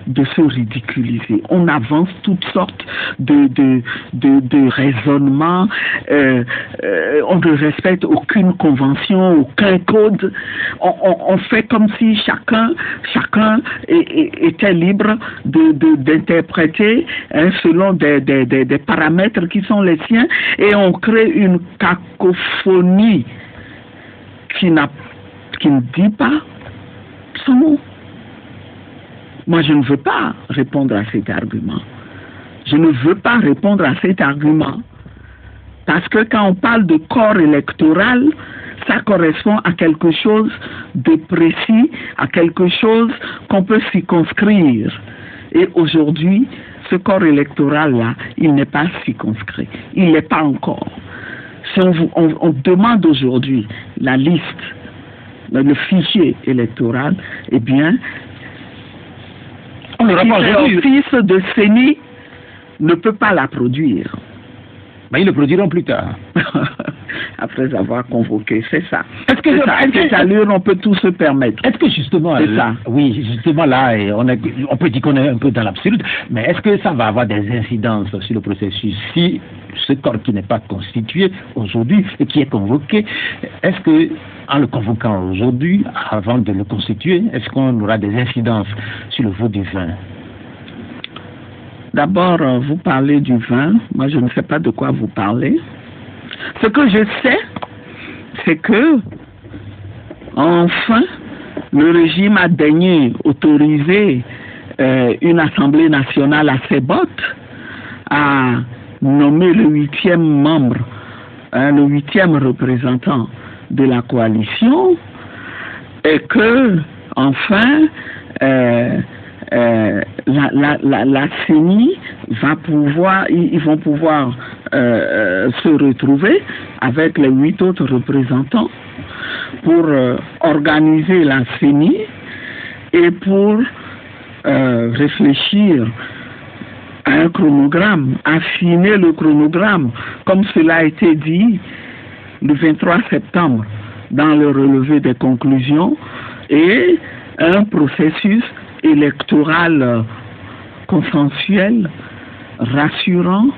de se ridiculiser. On avance toutes sortes de raisonnements. On ne respecte aucune convention, aucun code. On fait comme si chacun était libre d'interpréter selon des paramètres qui sont les siens, et on crée une cacophonie qui ne dit pas son mot. Moi, je ne veux pas répondre à cet argument. Je ne veux pas répondre à cet argument. Parce que quand on parle de corps électoral, ça correspond à quelque chose de précis, à quelque chose qu'on peut circonscrire. Et aujourd'hui, ce corps électoral-là, il n'est pas circonscrit. Il n'est pas encore. Si on demande aujourd'hui la liste, le fichier électoral, eh bien, l'office de CENI ne peut pas la produire.
Mais ils le produiront plus tard.
Après avoir convoqué, c'est ça. Est-ce que à cette allure, on peut tout se permettre?
Est-ce que justement, oui, justement là, on peut dire qu'on est un peu dans l'absurde, mais est-ce que ça va avoir des incidences sur le processus si ce corps qui n'est pas constitué aujourd'hui et qui est convoqué, est-ce que en le convoquant aujourd'hui, avant de le constituer, est-ce qu'on aura des incidences sur le vote du vin?
D'abord, vous parlez du vin. Moi, je ne sais pas de quoi vous parlez. Ce que je sais, c'est que, enfin, le régime a daigné autoriser une Assemblée nationale à ses bottes à nommer le 8e membre, le 8e représentant de la coalition, et que, enfin, la CENI va pouvoir, ils vont pouvoir se retrouver avec les 8 autres représentants pour organiser la CENI et pour réfléchir à un chronogramme, affiner le chronogramme, comme cela a été dit le 23 septembre dans le relevé des conclusions, et un processus électoral consensuel, rassurant,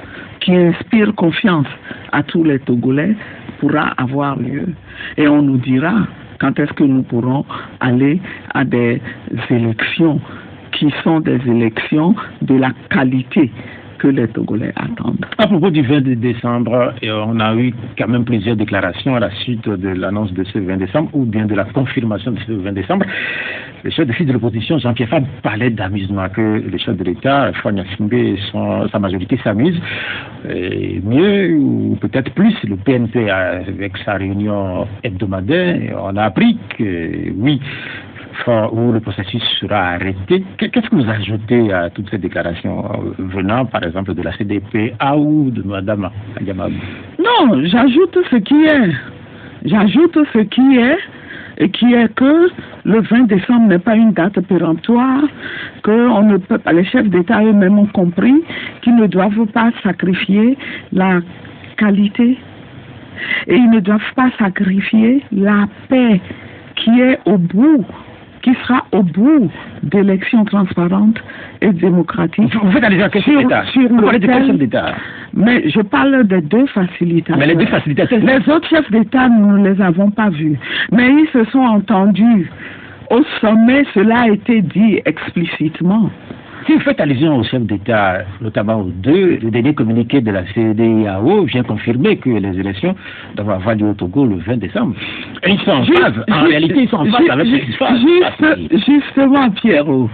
qui inspire confiance à tous les Togolais pourra avoir lieu. Et on nous dira quand est-ce que nous pourrons aller à des élections qui sont des élections de la qualité que les Togolais attendent.
À propos du 20 décembre, on a eu quand même plusieurs déclarations à la suite de l'annonce de ce 20 décembre ou bien de la confirmation de ce 20 décembre. Le chef de l'opposition, Jean-Pierre Fabre, parlait d'amusement, que le chef de l'État, Fouad Gnassingbé, et sa majorité s'amusent. Mieux, ou peut-être plus, le PNP avec sa réunion hebdomadaire, on a appris que, oui, où le processus sera arrêté. Qu'est-ce que vous ajoutez à toutes ces déclarations venant, par exemple, de la CDPA ou de Mme Adiamabou?
Non, j'ajoute ce qui est. J'ajoute ce qui est, et qui est que le 20 décembre n'est pas une date péremptoire, que on ne peut pas, les chefs d'État eux-mêmes ont compris qu'ils ne doivent pas sacrifier la qualité et ils ne doivent pas sacrifier la paix qui est au bout, qui sera au bout d'élections transparentes et démocratiques.
Vous faites allusion à quel chef d'État? Vous parlez de quel chef d'État?
Mais je parle des deux facilitateurs.
Mais les deux facilitateurs...
Les autres chefs d'État, nous ne les avons pas vus. Mais ils se sont entendus. Au sommet, cela a été dit explicitement.
Si vous faites allusion au chef d'État, notamment aux deux, le dernier communiqué de la CEDEAO vient confirmer que les élections doivent avoir lieu au Togo le 20 décembre. Et ils sont en phase. En réalité, ils sont en phase avec ce qui se passe.
Justement, Pierrot,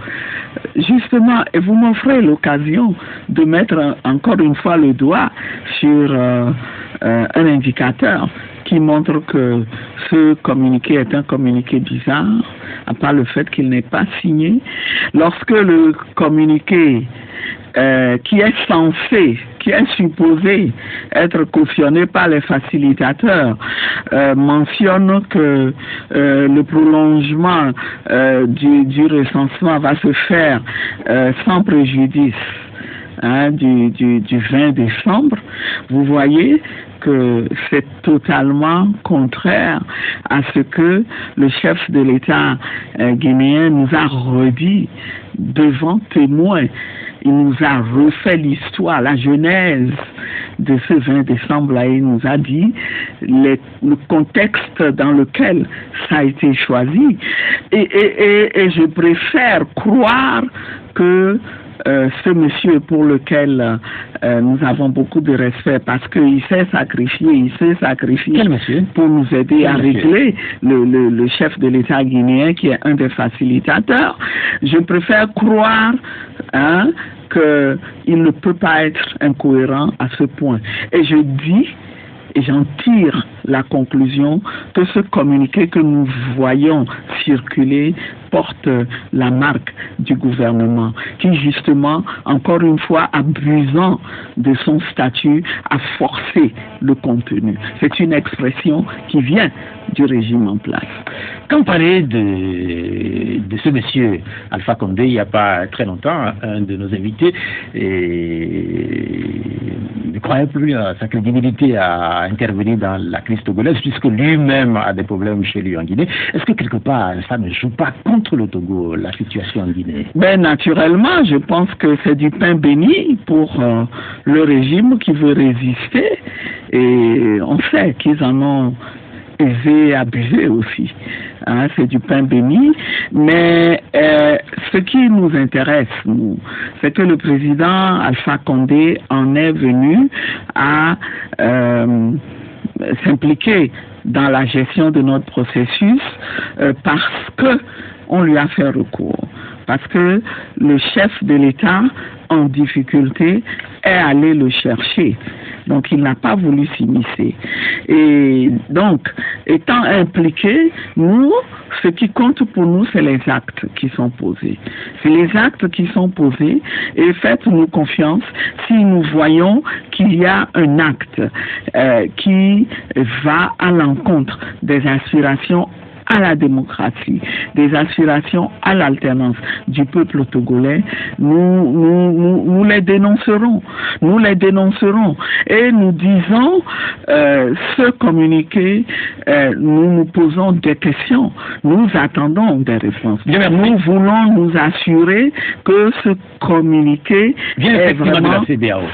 justement, et vous m'offrez l'occasion de mettre encore une fois le doigt sur un indicateur qui montre que ce communiqué est un communiqué bizarre, à part le fait qu'il n'est pas signé. Lorsque le communiqué qui est censé, qui est supposé être cautionné par les facilitateurs, mentionne que le prolongement du recensement va se faire sans préjudice du 20 décembre, vous voyez que c'est totalement contraire à ce que le chef de l'État guinéen nous a redit devant témoins. Il nous a refait l'histoire, la genèse de ce 20 décembre-là. Il nous a dit le contexte dans lequel ça a été choisi. Et je préfère croire que ce monsieur pour lequel nous avons beaucoup de respect parce qu'il s'est sacrifié,
Quel monsieur?
Pour nous aider à régler le chef de l'État guinéen qui est un des facilitateurs. Je préfère croire qu'il ne peut pas être incohérent à ce point. Et je dis, et j'en tire la conclusion que ce communiqué que nous voyons circuler porte la marque du gouvernement, qui justement, encore une fois, abusant de son statut, a forcé le contenu. C'est une expression qui vient du régime en place.
Quand on parlait de ce monsieur Alpha Condé, il n'y a pas très longtemps, un de nos invités ne croyait plus à sa crédibilité à intervenir dans la crise togolaise, puisque lui-même a des problèmes chez lui en Guinée. Est-ce que quelque part, ça ne joue pas contre le Togo, la situation en Guinée?
Ben, naturellement, je pense que c'est du pain béni pour le régime qui veut résister. Et on sait qu'ils en ont aisé, abusé aussi. C'est du pain béni. Mais ce qui nous intéresse, nous, c'est que le président Alpha Condé en est venu à s'impliquer dans la gestion de notre processus parce que on lui a fait recours. Parce que le chef de l'État en difficulté est allé le chercher. Donc, il n'a pas voulu s'immiscer. Et donc, étant impliqué, nous, ce qui compte pour nous, c'est les actes qui sont posés. C'est les actes qui sont posés et faites-nous confiance si nous voyons qu'il y a un acte qui va à l'encontre des aspirations à la démocratie, des aspirations à l'alternance du peuple togolais, nous les dénoncerons. Nous les dénoncerons. Et nous disons, ce communiqué, nous nous posons des questions. Nous attendons des réponses. Nous voulons nous assurer que ce communiqué est vraiment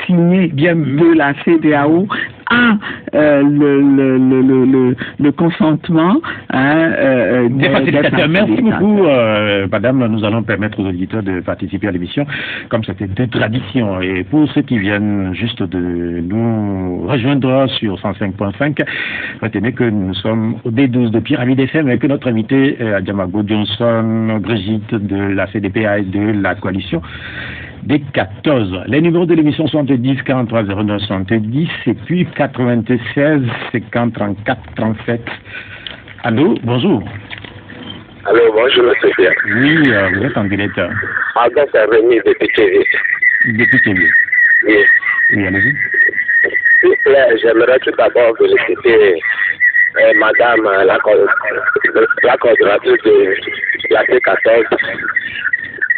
signé de la CEDEAO à le consentement
des facilitateurs. Merci beaucoup, madame. Nous allons permettre aux auditeurs de participer à l'émission, comme c'était une tradition. Et pour ceux qui viennent juste de nous rejoindre sur 105.5, retenez que nous sommes au D12 de Pyramide FM et que notre invité, Adjamago Johnson, Brigitte de la CDPA et de la coalition des 14. Les numéros de l'émission 70 43 09 70 et puis 96 50 34 37. Allô, bonjour.
Allô, bonjour, monsieur Pierre.
Oui, vous êtes en direct.
Pardon, c'est Rémi depuis TV.
Depuis TV.
Oui.
Oui, allez-y.
S'il vous plaît, j'aimerais tout d'abord féliciter madame la coordinatrice de la T14.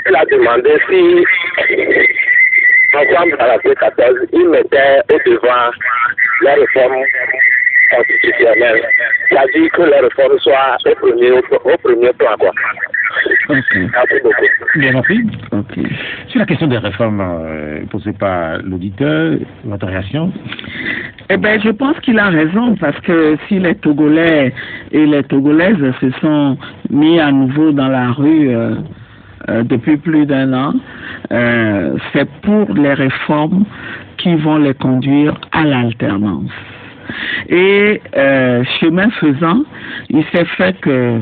Elle a demandé si, ensemble à la T14, ils mettaient au devant la réforme constitutionnelle. C'est-à-dire que la réforme soit au premier plan, quoi.
Okay.
Merci beaucoup.
Bien, merci.
Okay.
Sur la question des réformes posées par l'auditeur, votre réaction?
Eh bien, je pense qu'il a raison, parce que si les Togolais et les Togolaises se sont mis à nouveau dans la rue depuis plus d'1 an, c'est pour les réformes qui vont les conduire à l'alternance. Et chemin faisant, il s'est fait que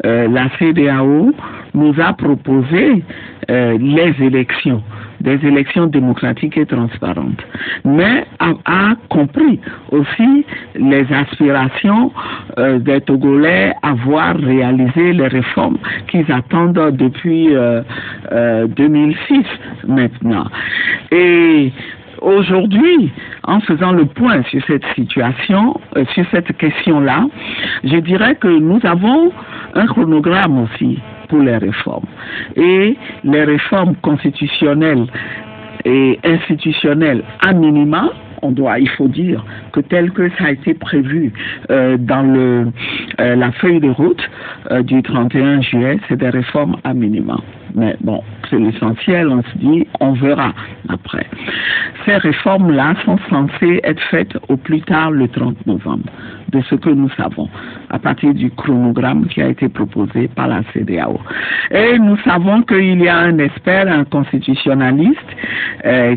la CEDEAO nous a proposé les élections, des élections démocratiques et transparentes, mais a compris aussi les aspirations des Togolais à voir réaliser les réformes qu'ils attendent depuis 2006 maintenant. Et aujourd'hui, en faisant le point sur cette situation, sur cette question-là, je dirais que nous avons un chronogramme aussi pour les réformes. Et les réformes constitutionnelles et institutionnelle à minima. Il faut dire que tel que ça a été prévu dans la feuille de route du 31 juillet, c'est des réformes à minima. Mais bon, c'est l'essentiel, on se dit, on verra après. Ces réformes-là sont censées être faites au plus tard le 30 novembre, de ce que nous savons, à partir du chronogramme qui a été proposé par la CEDEAO. Et nous savons qu'il y a un expert, un constitutionnaliste,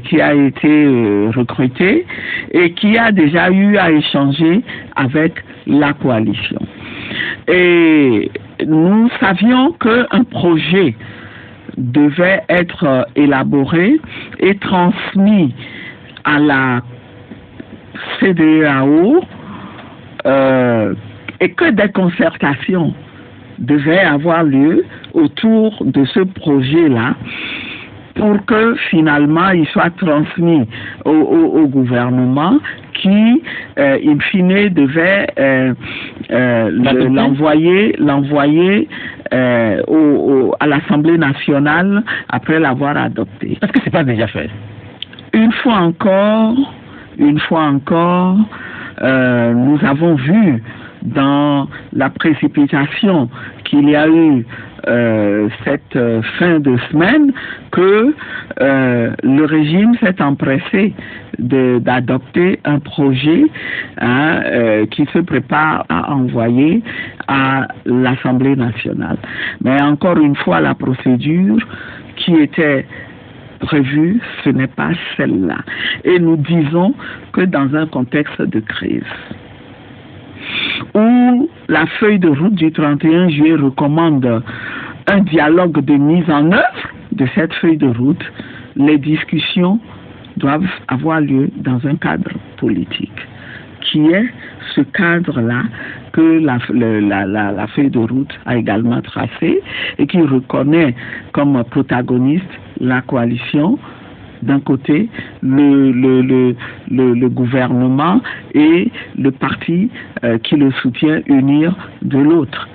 qui a été recruté et qui a déjà eu à échanger avec la coalition. Et nous savions qu'un projet devait être élaboré et transmis à la CEDEAO et que des concertations devaient avoir lieu autour de ce projet-là pour que finalement il soit transmis au gouvernement qui, in fine, devait l'envoyer à l'Assemblée nationale après l'avoir adopté.
Est-ce que c'est pas déjà fait?
Une fois encore, nous avons vu dans la précipitation qu'il y a eu cette fin de semaine que le régime s'est empressé d'adopter un projet qui se prépare à envoyer à l'Assemblée nationale. Mais encore une fois, la procédure qui était prévue, ce n'est pas celle-là. Et nous disons que dans un contexte de crise, où la feuille de route du 31 juillet recommande un dialogue de mise en œuvre de cette feuille de route, les discussions doivent avoir lieu dans un cadre politique, qui est ce cadre-là que la feuille de route a également tracé et qui reconnaît comme protagoniste la coalition d'un côté, le gouvernement et le parti qui le soutient unir de l'autre.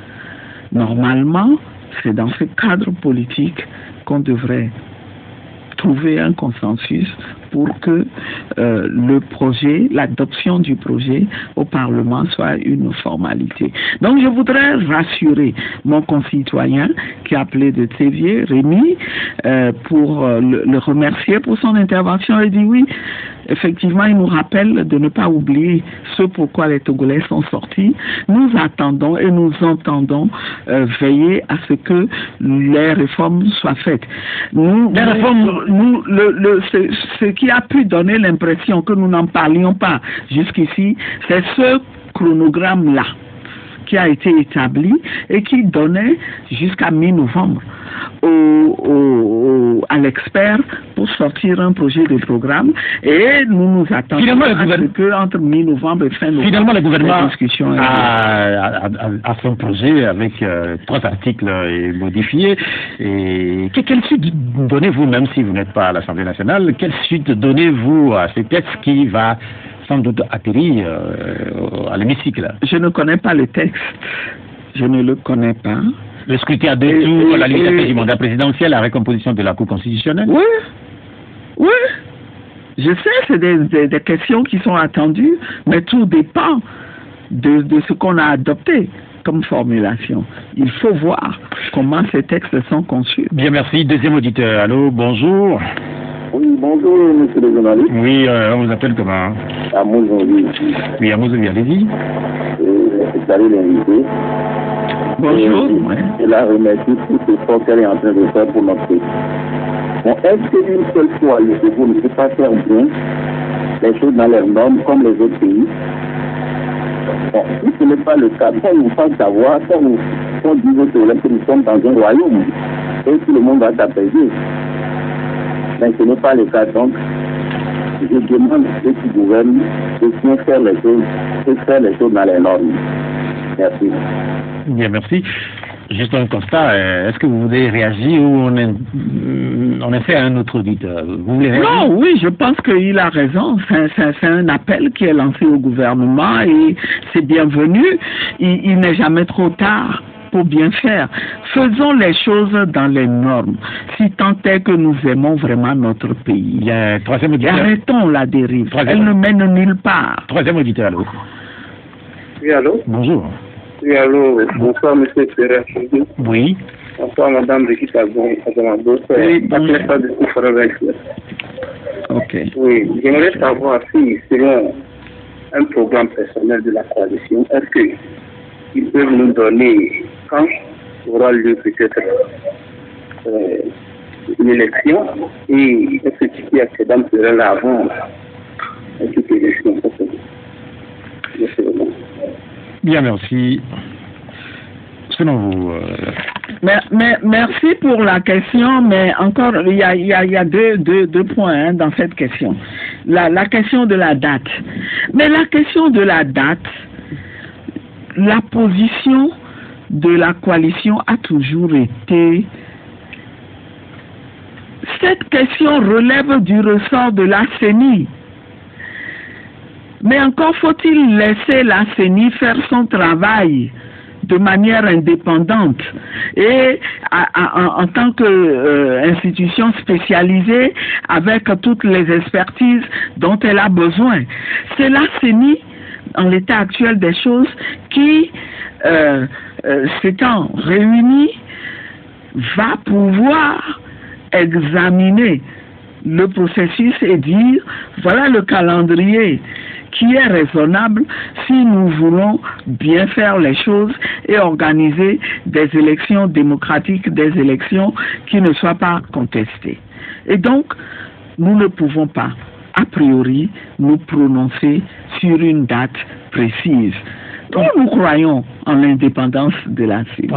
Normalement, c'est dans ce cadre politique qu'on devrait trouver un consensus pour que le projet, l'adoption du projet au Parlement soit une formalité. Donc je voudrais rassurer mon concitoyen qui a appelé de Théviers, Rémi, pour le remercier pour son intervention et dit oui, effectivement, il nous rappelle de ne pas oublier ce pourquoi les Togolais sont sortis. Nous attendons et nous entendons veiller à ce que les réformes soient faites. Ce qui a pu donner l'impression que nous n'en parlions pas jusqu'ici, c'est ce chronogramme-là qui a été établi et qui donnait jusqu'à mi-novembre à l'expert pour sortir un projet de programme, et nous nous attendons à ce que entre mi-novembre et fin novembre,
finalement le gouvernement a son projet avec 3 articles modifiés. Et quelle suite donnez-vous, même si vous n'êtes pas à l'Assemblée nationale, quelle suite donnez-vous à ce texte qui va sans doute atterrir à l'hémicycle?
Je ne connais pas le texte. Je ne le connais pas.
Le scrutin à 2 tours, la limitation du mandat présidentiel, la récomposition de la Cour constitutionnelle?
Oui. Je sais, c'est des questions qui sont attendues, mais tout dépend de ce qu'on a adopté comme formulation. Il faut voir comment ces textes sont conçus.
Bien, merci. Deuxième auditeur. Allô, bonjour.
Oui, bonjour, monsieur le journaliste.
Oui, on vous appelle comment?
Amouzovi.
Oui, Amouzovi, allez-y.
Salut l'invité.
Bonjour.
Je la remercie pour l'effort qu'elle est en train de faire pour notre pays. Bon, est-ce qu'une seule fois, le Togo ne peut pas faire bien les choses dans leurs normes comme les autres pays? Bon, si ce n'est pas le cas, on nous fait savoir, on dit aux Togolais que nous sommes dans un royaume et tout le monde va s'apaiser. Mais ce n'est pas le cas, donc je demande à ceux qui gouvernent de bien faire les choses et faire les choses dans les normes. Merci.
Bien, merci. Juste un constat, est-ce que vous voulez réagir ou on essaie un autre auditeur? Vous voulez réagir?
Non, oui, je pense qu'il a raison. C'est un appel qui est lancé au gouvernement et c'est bienvenu. Il n'est jamais trop tard pour bien faire. Faisons les choses dans les normes, si tant est que nous aimons vraiment notre pays.
Il y a un troisième
Et
auditeur.
arrêtons la dérive. Elle ne mène nulle part.
Troisième auditeur, allô.
Oui, allô?
Bonjour.
Oui, allô? Bonsoir, monsieur Ferrer.
Oui.
Bonsoir, madame de Kitagon.
Oui, bonjour. Ok.
Oui, j'aimerais savoir si, selon un programme personnel de la coalition, est-ce qu'ils peuvent nous donner quand aura lieu peut-être une élection et est-ce que qui accédant serait là avant toute élection?
Bien, merci. Selon vous...
Mais merci pour la question, mais encore, il y a deux points hein, dans cette question. La question de la date. Mais la question de la date, la position de la coalition a toujours été... Cette question relève du ressort de la CENI. Mais encore faut-il laisser la CENI faire son travail de manière indépendante et en tant qu'institution spécialisée avec toutes les expertises dont elle a besoin. C'est la CENI, en l'état actuel des choses, qui, s'étant réunie, va pouvoir examiner le processus et dire voilà le calendrier qui est raisonnable si nous voulons bien faire les choses et organiser des élections démocratiques, des élections qui ne soient pas contestées. Et donc, nous ne pouvons pas, a priori, nous prononcer sur une date précise. Nous croyons en l'indépendance de la CENI.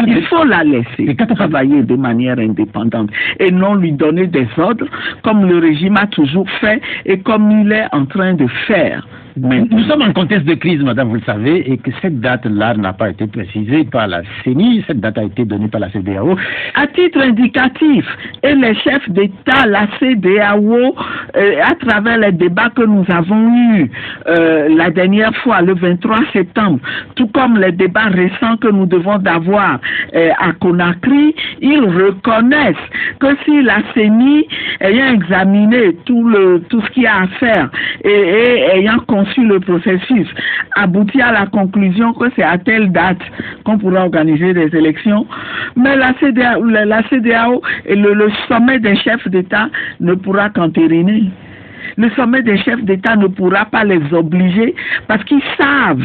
Il faut la laisser travailler de manière indépendante et non lui donner des ordres comme le régime a toujours fait et comme il est en train de faire.
Mais nous sommes en contexte de crise, madame, vous le savez, et que cette date-là n'a pas été précisée par la CENI, cette date a été donnée par la CEDEAO.
À titre indicatif, et les chefs d'État, la CEDEAO, à travers les débats que nous avons eus la dernière fois, le 23 septembre, tout comme les débats récents que nous devons avoir à Conakry, ils reconnaissent que si la CENI, ayant examiné tout ce qu'il y a à faire et ayant conçu le processus, aboutit à la conclusion que c'est à telle date qu'on pourra organiser des élections, mais la CEDEAO et le sommet des chefs d'État ne pourra qu'entériner. Le sommet des chefs d'État ne pourra pas les obliger parce qu'ils savent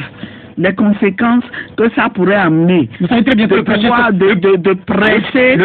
les conséquences que ça pourrait amener.
Vous savez très bien que
de presser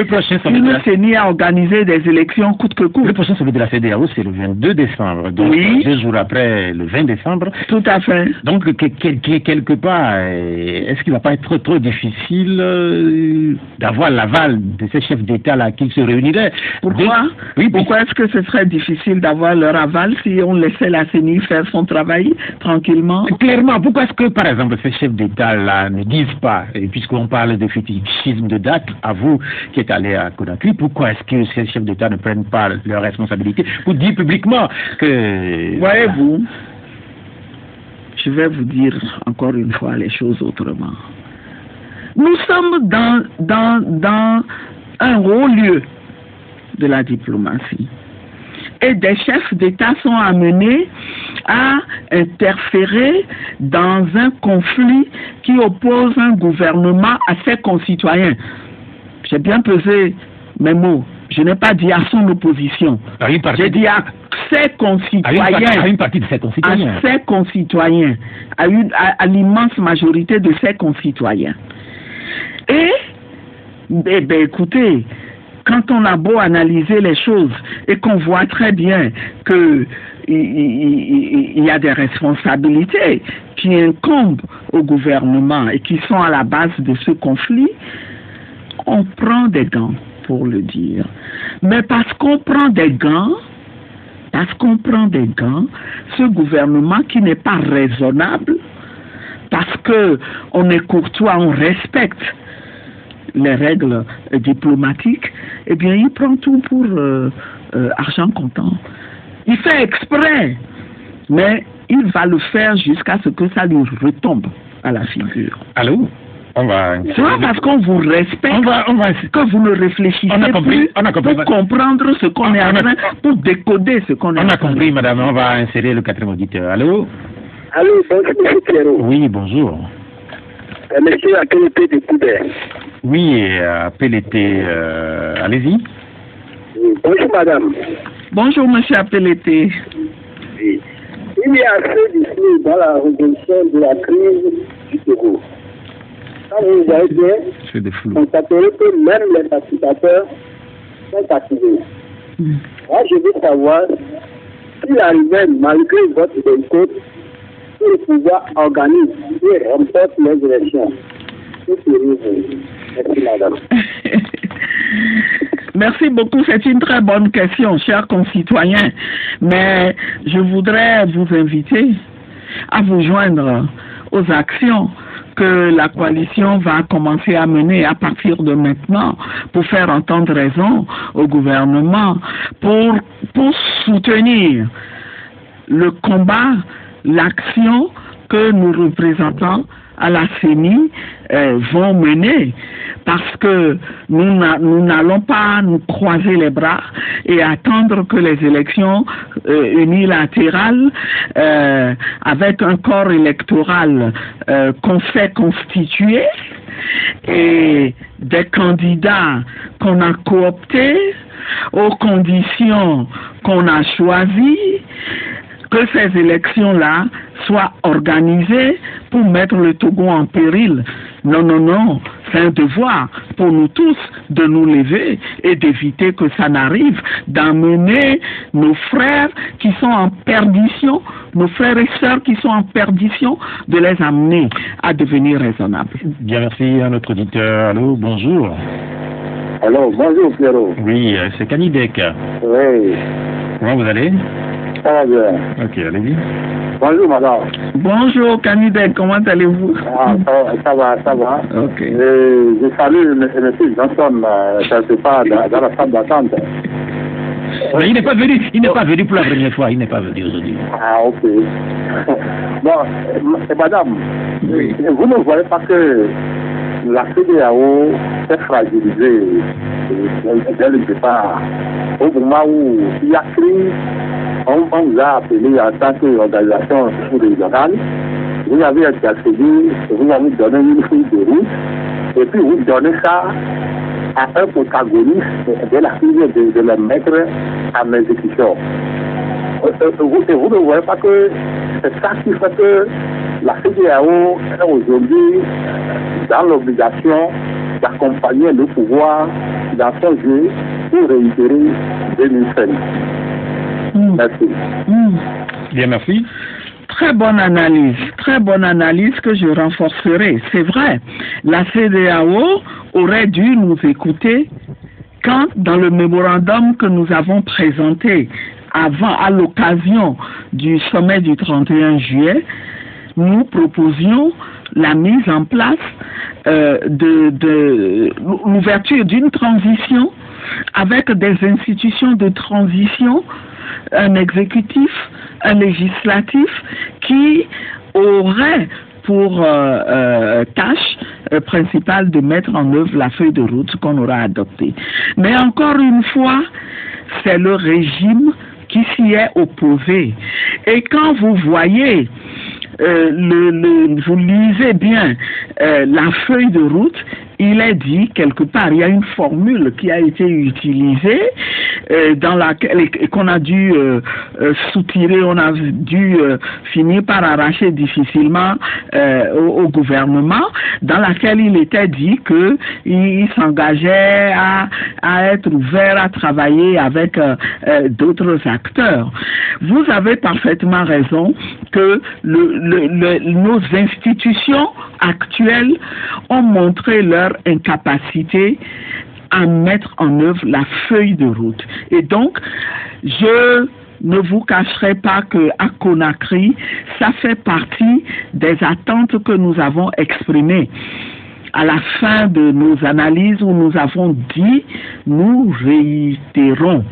une CENI à organiser des élections coûte que coûte.
Le prochain sommet de la CEDEAO, c'est le 22 décembre. Donc,
oui.
2 jours après le 20 décembre.
Tout à fait.
Donc, quelque part, est-ce qu'il ne va pas être trop difficile d'avoir l'aval de ces chefs d'État-là qui se réuniraient?
Pourquoi? Oui, pourquoi est-ce que ce serait difficile d'avoir leur aval si on laissait la CENI faire son travail tranquillement?
Clairement, pourquoi est-ce que, par exemple, ces chefs d'État-là ne disent pas, et puisqu'on parle de fétichisme de date, à vous qui êtes allé à Conakry, pourquoi est-ce que ces chefs d'État ne prennent pas leurs responsabilités pour dire publiquement que...
Voyez-vous, je vais vous dire encore une fois les choses autrement. Nous sommes dans un haut lieu de la diplomatie. Et des chefs d'État sont amenés à interférer dans un conflit qui oppose un gouvernement à ses concitoyens. J'ai bien pesé mes mots. Je n'ai pas dit à son opposition. J'ai dit à ses concitoyens.
À une partie de ses concitoyens.
À ses concitoyens. À l'immense majorité de ses concitoyens. Et, écoutez, quand on a beau analyser les choses et qu'on voit très bien que il y a des responsabilités qui incombent au gouvernement et qui sont à la base de ce conflit, on prend des gants pour le dire. Mais parce qu'on prend des gants, ce gouvernement qui n'est pas raisonnable, parce que on est courtois, on respecte les règles diplomatiques, eh bien, il prend tout pour argent comptant. Il fait exprès, mais il va le faire jusqu'à ce que ça lui retombe à la figure.
Allô?
C'est pas parce qu'on vous respecte que vous ne réfléchissez plus pour comprendre ce qu'on est en train, pour décoder ce qu'on est en train.
On a compris, madame. On va insérer le 4e auditeur. Allô?
Allô, bonjour, monsieur Pierrot.
Oui, bonjour.
Monsieur Apelleté de Coubert.
Oui, Apelleté, allez-y.
Oui, bonjour, madame.
Bonjour, monsieur Apelleté.
Oui. Il y a assez d'ici dans la résolution de la crise du Togo. Quand vous voyez bien, constaterez que même les pacificateurs sont activés. Moi, je veux savoir s'il arrivait, malgré votre boycott, que le pouvoir organise et remporte les élections. Merci, madame.
Merci beaucoup, c'est une très bonne question, chers concitoyens. Mais je voudrais vous inviter à vous joindre aux actions que la coalition va commencer à mener à partir de maintenant pour faire entendre raison au gouvernement, pour soutenir le combat, l'action que nous représentants à la CENI vont mener, parce que nous n'allons pas nous croiser les bras et attendre que les élections unilatérales avec un corps électoral qu'on fait constituer et des candidats qu'on a cooptés aux conditions qu'on a choisies, que ces élections-là soient organisées pour mettre le Togo en péril. Non, non, non, c'est un devoir pour nous tous de nous lever et d'éviter que ça n'arrive, d'amener nos frères qui sont en perdition, nos frères et sœurs qui sont en perdition, de les amener à devenir raisonnables.
Bien, merci à notre auditeur. Allô, bonjour.
Allô, bonjour Pierrot.
Oui, c'est Canidec.
Oui.
Comment vous allez?
Ça va bien.
Ok, allez-y.
Bonjour madame.
Bonjour Canidec, comment allez-vous?
Ça va.
Ok.
Je salue M. Johnson, quelque part dans la salle d'attente.
Mais il n'est pas venu pour la première fois, il n'est pas venu aujourd'hui.
Ah, ok. Bon, madame, oui. Vous ne voyez pas que la CEDEAO s'est fragilisée dès le départ. Au moment où il y a crise, on vous a appelé en tant qu'organisation sous-régionale. Vous avez intercédé, vous avez donné une feuille de route, et puis vous donnez ça à un protagoniste de la crise de le mettre en exécution. Vous ne voyez pas que c'est ça qui fait que la CEDEAO est aujourd'hui dans l'obligation d'accompagner le pouvoir dans son jeu pour réitérer 2005. Merci.
Bien, merci.
Très bonne analyse que je renforcerai. C'est vrai, la CEDEAO aurait dû nous écouter quand, dans le mémorandum que nous avons présenté à l'occasion du sommet du 31 juillet, nous proposions la mise en place de l'ouverture d'une transition avec des institutions de transition, un exécutif, un législatif qui aurait pour tâche principale de mettre en œuvre la feuille de route qu'on aura adoptée. Mais encore une fois, c'est le régime qui s'y est opposé. Et quand vous voyez, vous lisez bien la feuille de route, il est dit quelque part, il y a une formule qui a été utilisée dans laquelle qu'on a dû soutirer, on a dû finir par arracher difficilement au gouvernement, dans laquelle il était dit que il s'engageait à être ouvert à travailler avec d'autres acteurs. Vous avez parfaitement raison que nos institutions actuelles ont montré leur incapacité à mettre en œuvre la feuille de route. Et donc, je ne vous cacherai pas qu'à Conakry, ça fait partie des attentes que nous avons exprimées. À la fin de nos analyses où nous avons dit, nous réitérons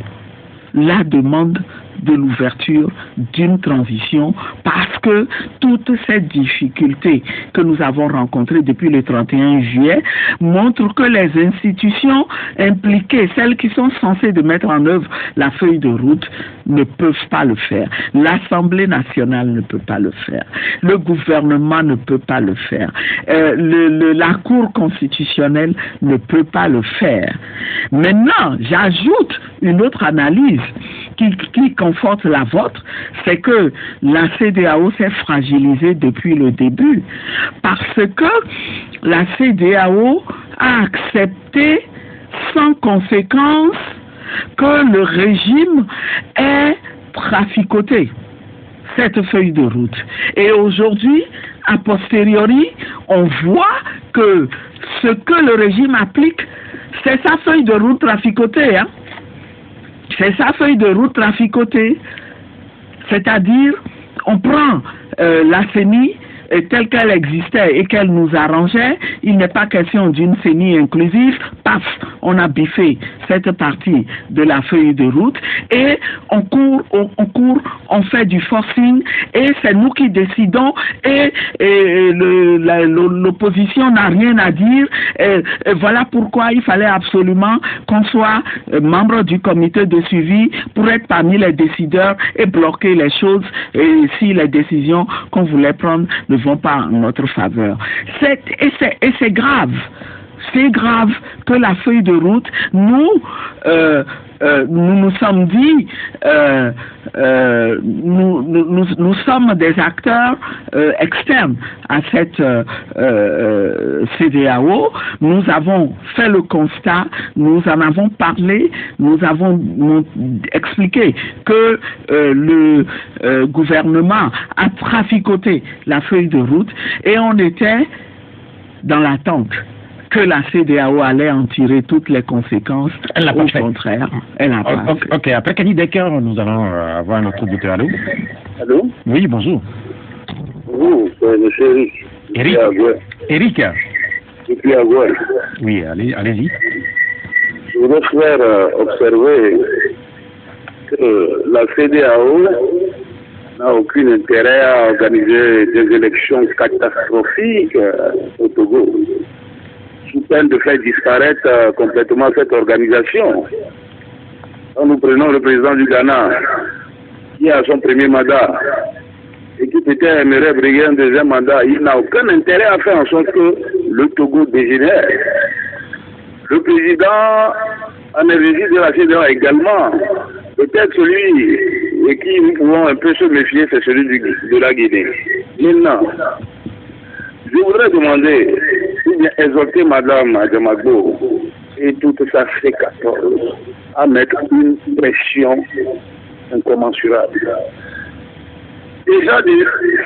la demande de l'ouverture d'une transition parce que toutes ces difficultés que nous avons rencontrées depuis le 31 juillet montrent que les institutions impliquées, celles qui sont censées de mettre en œuvre la feuille de route, ne peuvent pas le faire. L'Assemblée nationale ne peut pas le faire. Le gouvernement ne peut pas le faire. La Cour constitutionnelle ne peut pas le faire. Maintenant, j'ajoute une autre analyse qui conforte la vôtre, c'est que la CEDEAO s'est fragilisée depuis le début parce que la CEDEAO a accepté sans conséquence que le régime ait traficoté cette feuille de route. Et aujourd'hui, a posteriori, on voit que ce que le régime applique, c'est sa feuille de route traficotée. Hein? C'est sa feuille de route traficotée. C'est-à-dire, on prend la CENI telle qu'elle existait et qu'elle nous arrangeait, il n'est pas question d'une CENI inclusive, paf, on a biffé cette partie de la feuille de route et on court, on fait du forcing et c'est nous qui décidons et l'opposition n'a rien à dire et voilà pourquoi il fallait absolument qu'on soit membre du comité de suivi pour être parmi les décideurs et bloquer les choses et si les décisions qu'on voulait prendre ne vont pas en notre faveur. C'est grave. C'est grave que la feuille de route, nous nous sommes dit, nous sommes des acteurs externes à cette CEDEAO. Nous avons fait le constat, nous en avons parlé, nous avons expliqué que le gouvernement a traficoté la feuille de route et on était dans l'attente que la CEDEAO allait en tirer toutes les conséquences.
Elle n'a pas fait.
Au contraire, elle n'a pas fait.
Ok, après Kenny Decker, nous allons avoir notre auditeur. Allô?
Allô?
Oui, bonjour.
Bonjour, c'est M. Eric.
Eric?
Depuis Agoué.
Oui, allez-y.
Je voudrais faire observer que la CEDEAO n'a aucun intérêt à organiser des élections catastrophiques au Togo, sous peine de faire disparaître complètement cette organisation. Quand nous prenons le président du Ghana, qui a son premier mandat, et qui peut-être aimerait briguer un deuxième mandat, il n'a aucun intérêt à faire en sorte que le Togo dégénère. Le président en exercice de la CEDEAO également, peut-être celui et qui nous pouvons un peu se méfier, c'est celui de la Guinée. Maintenant, je voudrais demander, ou bien exhorter Madame Adjamagbo et toute sa C14 à mettre une pression incommensurable. Déjà,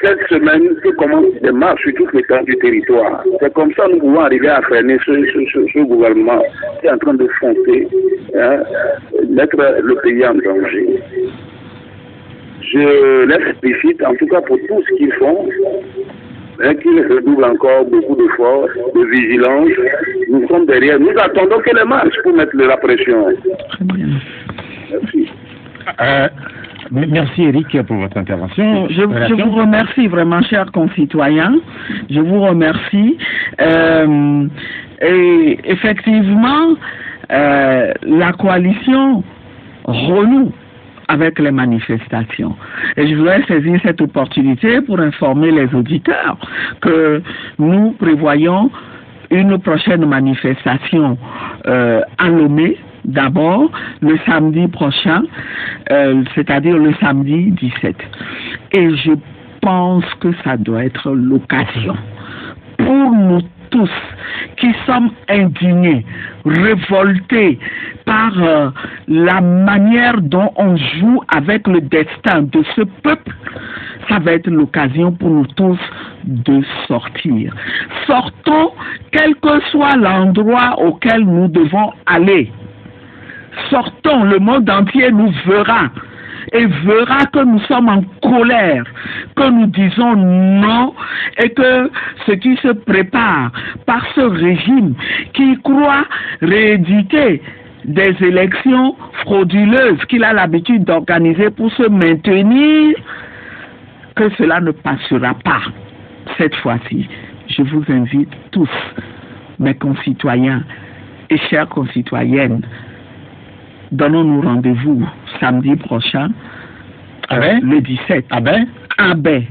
cette semaine, que commence des marches sur tout l'étendue du territoire. C'est comme ça que nous pouvons arriver à freiner ce gouvernement qui est en train de foncer, mettre le pays en danger. Je l'explicite, en tout cas pour tout ce qu'ils font, qu'ils redoublent encore beaucoup d'efforts, de vigilance. Nous sommes derrière. Nous attendons que les marches pour mettre la pression. Merci.
Merci Eric pour votre intervention.
Je vous remercie vraiment, chers concitoyens. Je vous remercie. Et effectivement, la coalition renoue avec les manifestations. Et je voudrais saisir cette opportunité pour informer les auditeurs que nous prévoyons une prochaine manifestation à Lomé, d'abord le samedi prochain, c'est-à-dire le samedi 17. Et je pense que ça doit être l'occasion pour nous tous qui sommes indignés, révoltés par la manière dont on joue avec le destin de ce peuple. Ça va être l'occasion pour nous tous de sortir. Sortons, quel que soit l'endroit auquel nous devons aller. Sortons, le monde entier nous verra et verra que nous sommes en colère, que nous disons non et que ce qui se prépare par ce régime qui croit rééditer des élections frauduleuses qu'il a l'habitude d'organiser pour se maintenir que cela ne passera pas cette fois-ci. Je vous invite tous, mes concitoyens et chères concitoyennes, donnons-nous rendez-vous samedi prochain, le 17.
Ah ben?
Ah ben.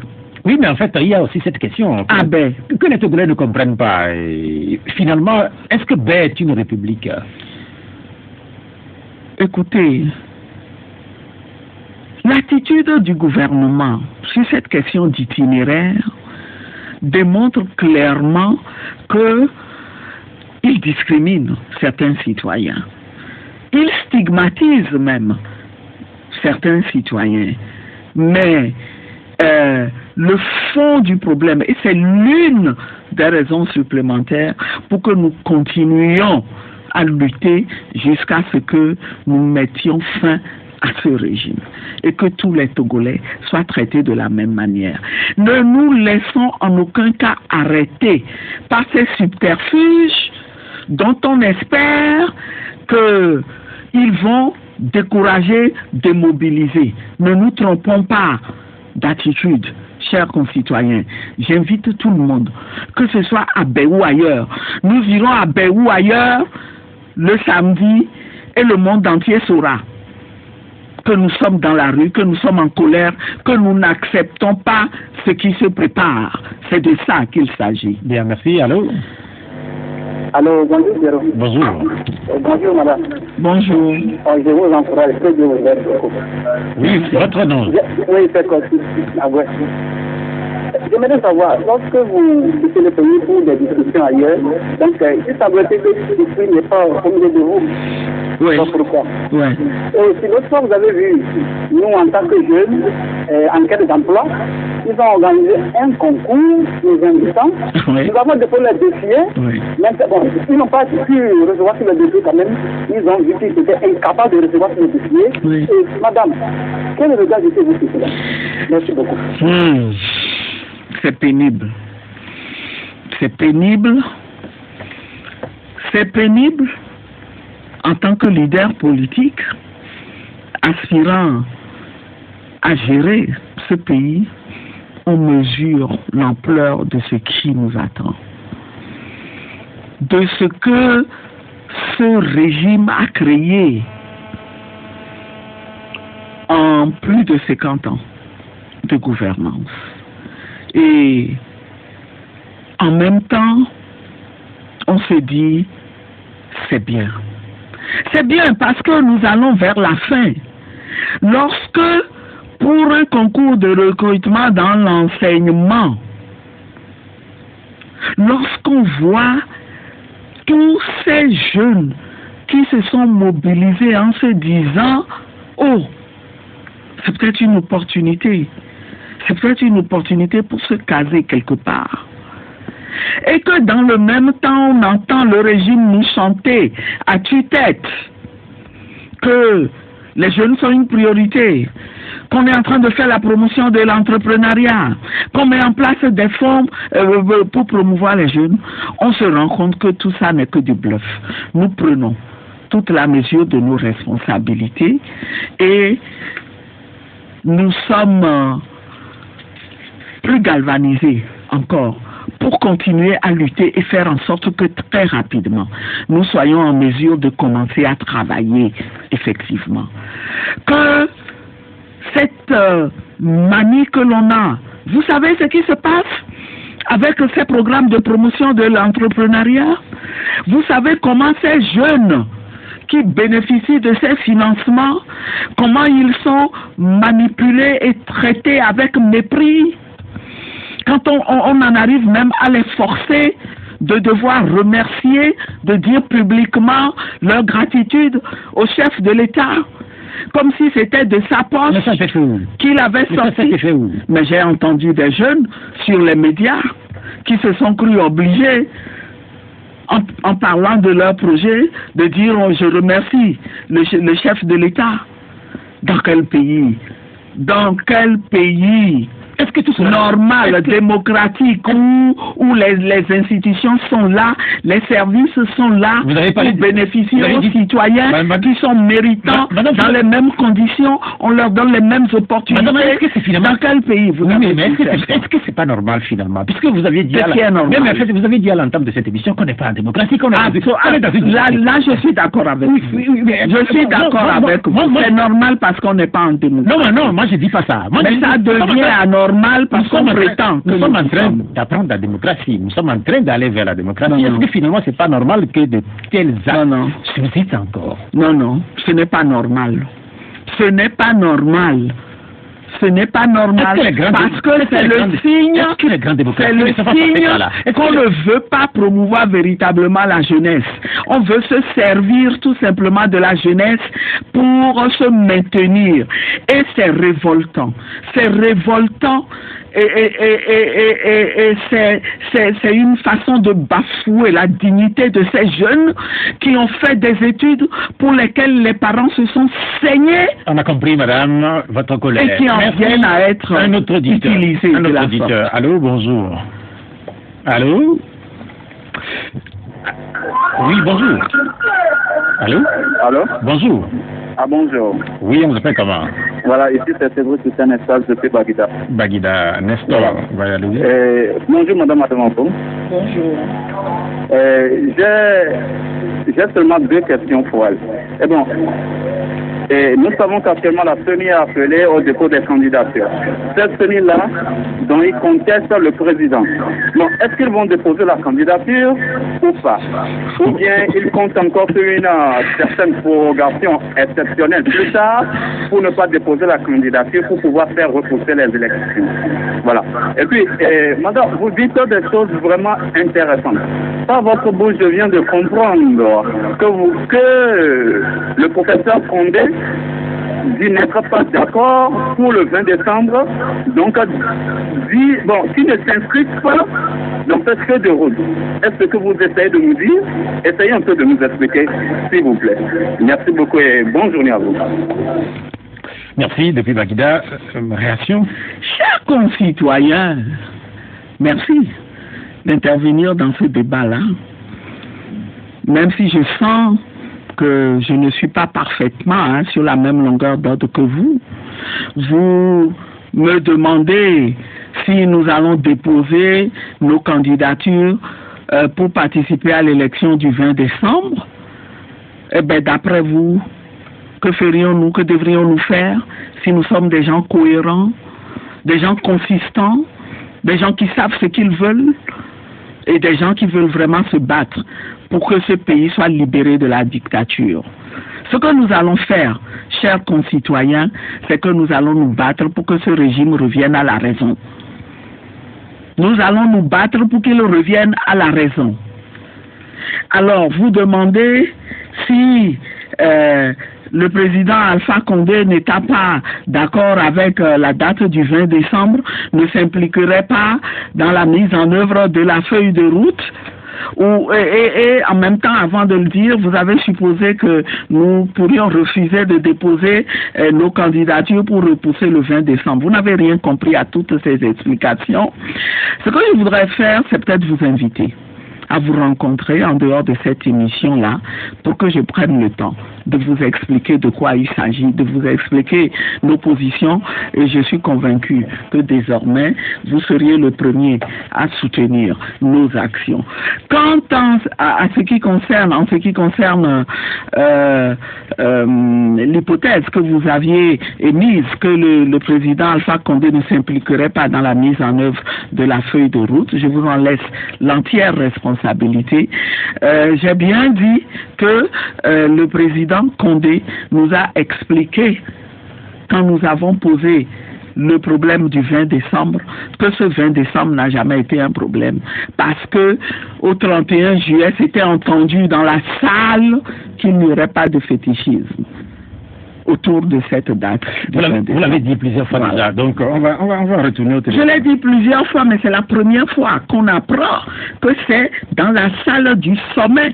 Oui, mais en fait, il y a aussi cette question que les Togolais ne comprennent pas. Et finalement, est-ce que Bé est une république?
Écoutez, l'attitude du gouvernement sur cette question d'itinéraire démontre clairement qu'il discrimine certains citoyens. Il stigmatise même certains citoyens. Mais le fond du problème, et c'est l'une des raisons supplémentaires pour que nous continuions à lutter jusqu'à ce que nous mettions fin à ce régime et que tous les Togolais soient traités de la même manière. Ne nous laissons en aucun cas arrêter par ces subterfuges dont on espère qu'ils vont décourager, démobiliser. Ne nous trompons pas d'attitude, chers concitoyens. J'invite tout le monde, que ce soit à Bé ou ailleurs. Nous irons à Bé ou ailleurs le samedi et le monde entier saura que nous sommes dans la rue, que nous sommes en colère, que nous n'acceptons pas ce qui se prépare. C'est de ça qu'il s'agit.
Bien, merci. Allô?
Allô, bonjour, Jérôme.
Bonjour.
Bonjour, madame.
Bonjour.
Je vous encourage, que Dieu vous aide.
Oui, votre nom?
Oui, c'est comme ça. J'aimerais savoir, lorsque vous quittez le pays pour des discussions ailleurs, donc il semblerait que ce n'est pas au milieu de vous.
Oui.
Pourquoi?
Oui.
Et si l'autre fois, vous avez vu, nous, en tant que jeunes, en quête d'emploi, ils ont organisé un concours, nous invitant.
Oui.
Nous avons déposé le dossier.
Oui.
Mais bon, ils n'ont pas pu recevoir sur le dossier quand même. Ils ont vu qu'ils étaient incapables de recevoir sur le dossier.
Oui.
Et, madame, quel regard jetez-vous sur cela? Merci beaucoup.
C'est pénible. C'est pénible. C'est pénible en tant que leader politique aspirant à gérer ce pays. On mesure l'ampleur de ce qui nous attend, de ce que ce régime a créé en plus de 50 ans de gouvernance. Et en même temps, on se dit, c'est bien. C'est bien parce que nous allons vers la fin. Lorsque, pour un concours de recrutement dans l'enseignement, lorsqu'on voit tous ces jeunes qui se sont mobilisés en se disant, oh, c'est peut-être une opportunité. C'est peut-être une opportunité pour se caser quelque part. Et que dans le même temps, on entend le régime nous chanter à tue-tête que les jeunes sont une priorité, qu'on est en train de faire la promotion de l'entrepreneuriat, qu'on met en place des fonds pour promouvoir les jeunes. On se rend compte que tout ça n'est que du bluff. Nous prenons toute la mesure de nos responsabilités et nous sommes plus galvanisés encore pour continuer à lutter et faire en sorte que très rapidement, nous soyons en mesure de commencer à travailler effectivement. Que cette manie que l'on a, vous savez ce qui se passe avec ces programmes de promotion de l'entrepreneuriat? Vous savez comment ces jeunes qui bénéficient de ces financements, comment ils sont manipulés et traités avec mépris? Quand on en arrive même à les forcer de devoir remercier, de dire publiquement leur gratitude au chef de l'État, comme si c'était de sa poche qu'il avait sorti. Mais j'ai entendu des jeunes sur les médias qui se sont crus obligés, en parlant de leur projet, de dire oh, je remercie le chef de l'État. Dans quel pays? Dans quel pays
Est-ce que tout cela
normal, démocratique, où les institutions sont là, les services sont là pour bénéficier aux citoyens qui sont méritants dans les mêmes conditions, on leur donne les mêmes opportunités. Dans quel pays vous
est-ce que c'est pas normal finalement? Puisque vous aviez dit vous avez dit à l'entame de cette émission qu'on n'est pas en démocratie, qu'on est dans une...
Là, je suis d'accord avec vous. Je suis d'accord avec vous. C'est normal parce qu'on n'est pas en démocratie.
Non, moi je dis pas ça.
Mais ça devient anormal parce qu'on prétend que
nous sommes en train d'apprendre la démocratie. Nous sommes en train d'aller vers la démocratie. Est-ce que finalement c'est pas normal que de tels actes suscitent encore?
Non, ce n'est pas normal. Ce n'est pas normal. Ce n'est pas normal parce que c'est le signe qu'on ne veut pas promouvoir véritablement la jeunesse. On veut se servir tout simplement de la jeunesse pour se maintenir. Et c'est révoltant. C'est révoltant. Et c'est une façon de bafouer la dignité de ces jeunes qui ont fait des études pour lesquelles les parents se sont saignés.
On a compris, madame, votre colère.
Et qui en viennent à être utilisés.
Un autre auditeur. Allô, bonjour. Allô? Oui, bonjour. Allô?
Allô?
Bonjour.
Ah, bonjour.
Oui, on vous appelle comment?
Voilà, ici c'est Cédric Hussein Nestor depuis Baguida.
Baguida, Nestor, voilà.
Bonjour, madame Adamampo.
Bonjour.
J'ai seulement 2 questions pour elle. Et bon, nous savons qu'actuellement la CENI a appelé au dépôt des candidatures. Cette CENI-là, dont ils contestent le président. Bon, est-ce qu'ils vont déposer la candidature ou pas? Ou bien ils comptent encore sur une certaine prorogation exceptionnelle plus tard pour ne pas déposer la candidature pour pouvoir faire repousser les élections. Voilà. Et puis, madame, vous dites des choses vraiment intéressantes. Par votre bouche, je viens de comprendre que le professeur Condé dit n'être pas d'accord pour le 20 décembre, donc dit, bon, s'il ne s'inscrit pas dans cette feuille de route, est-ce que vous essayez de nous dire? Essayez un peu de nous expliquer, s'il vous plaît. Merci beaucoup et bonne journée à vous.
Merci, depuis Baguida. Réaction?
Chers concitoyens, merci d'intervenir dans ce débat-là, même si je sens que je ne suis pas parfaitement sur la même longueur d'ordre que vous. Vous me demandez si nous allons déposer nos candidatures pour participer à l'élection du 20 décembre. Eh bien, d'après vous, que ferions-nous, que devrions-nous faire si nous sommes des gens cohérents, des gens consistants, des gens qui savent ce qu'ils veulent et des gens qui veulent vraiment se battre pour que ce pays soit libéré de la dictature. Ce que nous allons faire, chers concitoyens, c'est que nous allons nous battre pour que ce régime revienne à la raison. Nous allons nous battre pour qu'il revienne à la raison. Alors, vous demandez si le président Alpha Condé n'étant pas d'accord avec la date du 20 décembre, ne s'impliquerait pas dans la mise en œuvre de la feuille de route. Et en même temps, avant de le dire, vous avez supposé que nous pourrions refuser de déposer nos candidatures pour repousser le 20 décembre. Vous n'avez rien compris à toutes ces explications. Ce que je voudrais faire, c'est peut-être vous inviter à vous rencontrer en dehors de cette émission-là pour que je prenne le temps de vous expliquer de quoi il s'agit, de vous expliquer nos positions et je suis convaincu que désormais vous seriez le premier à soutenir nos actions. Quant à ce qui concerne, l'hypothèse que vous aviez émise que le président Alpha Condé ne s'impliquerait pas dans la mise en œuvre de la feuille de route, je vous en laisse l'entière responsabilité. J'ai bien dit que le président Condé nous a expliqué quand nous avons posé le problème du 20 décembre, que ce 20 décembre n'a jamais été un problème. Parce que au 31 juillet, c'était entendu dans la salle qu'il n'y aurait pas de fétichisme autour de cette date.
Vous l'avez dit plusieurs fois déjà, donc on va retourner au téléphone.
Je l'ai dit plusieurs fois, mais c'est la première fois qu'on apprend que c'est dans la salle du sommet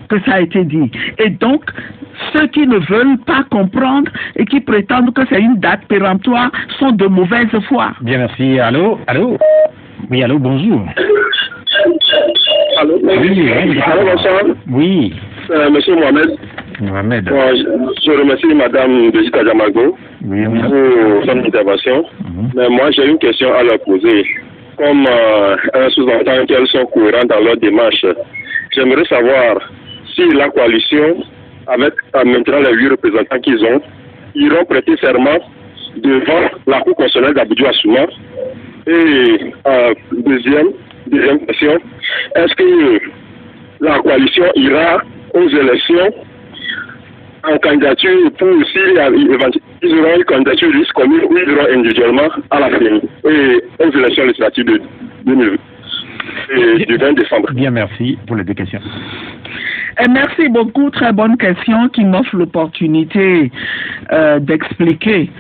que ça a été dit. Et donc, ceux qui ne veulent pas comprendre et qui prétendent que c'est une date péremptoire sont de mauvaise foi.
Bien, merci. Allô? Allô? Oui, allô, bonjour.
Allô?
Oui,
Allô, bonsoir.
Oui.
Monsieur Mohamed.
Mohamed.
Bon, je remercie Madame Brigitte Adjamago
Oui,
pour son intervention. Mais moi, j'ai une question à leur poser. Comme un sous-entend qu'elles sont cohérentes dans leur démarche, j'aimerais savoir si la coalition, avec maintenant les 8 représentants qu'ils ont, iront prêter serment devant la Cour constitutionnelle d'Abidjan-Assouma. Et deuxième question, est-ce que la coalition ira aux élections en candidature pour si ils auront une candidature liste commune ou ils iront individuellement à la fin et aux élections législatives de 2020 du 20 décembre.
Bien, merci pour les 2 questions.
Et merci beaucoup, très bonne question qui m'offre l'opportunité d'expliquer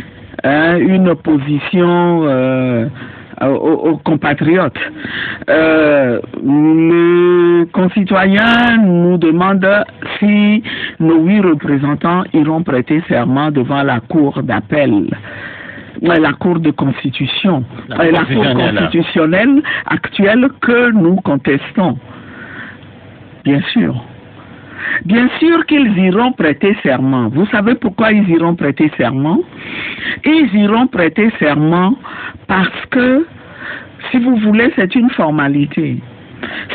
une position aux compatriotes. Le concitoyen nous demande si nos 8 représentants iront prêter serment devant la Cour d'appel, la Cour de Constitution, la Cour constitutionnelle actuelle que nous contestons. Bien sûr. Bien sûr qu'ils iront prêter serment. Vous savez pourquoi ils iront prêter serment? Ils iront prêter serment parce que, si vous voulez, c'est une formalité.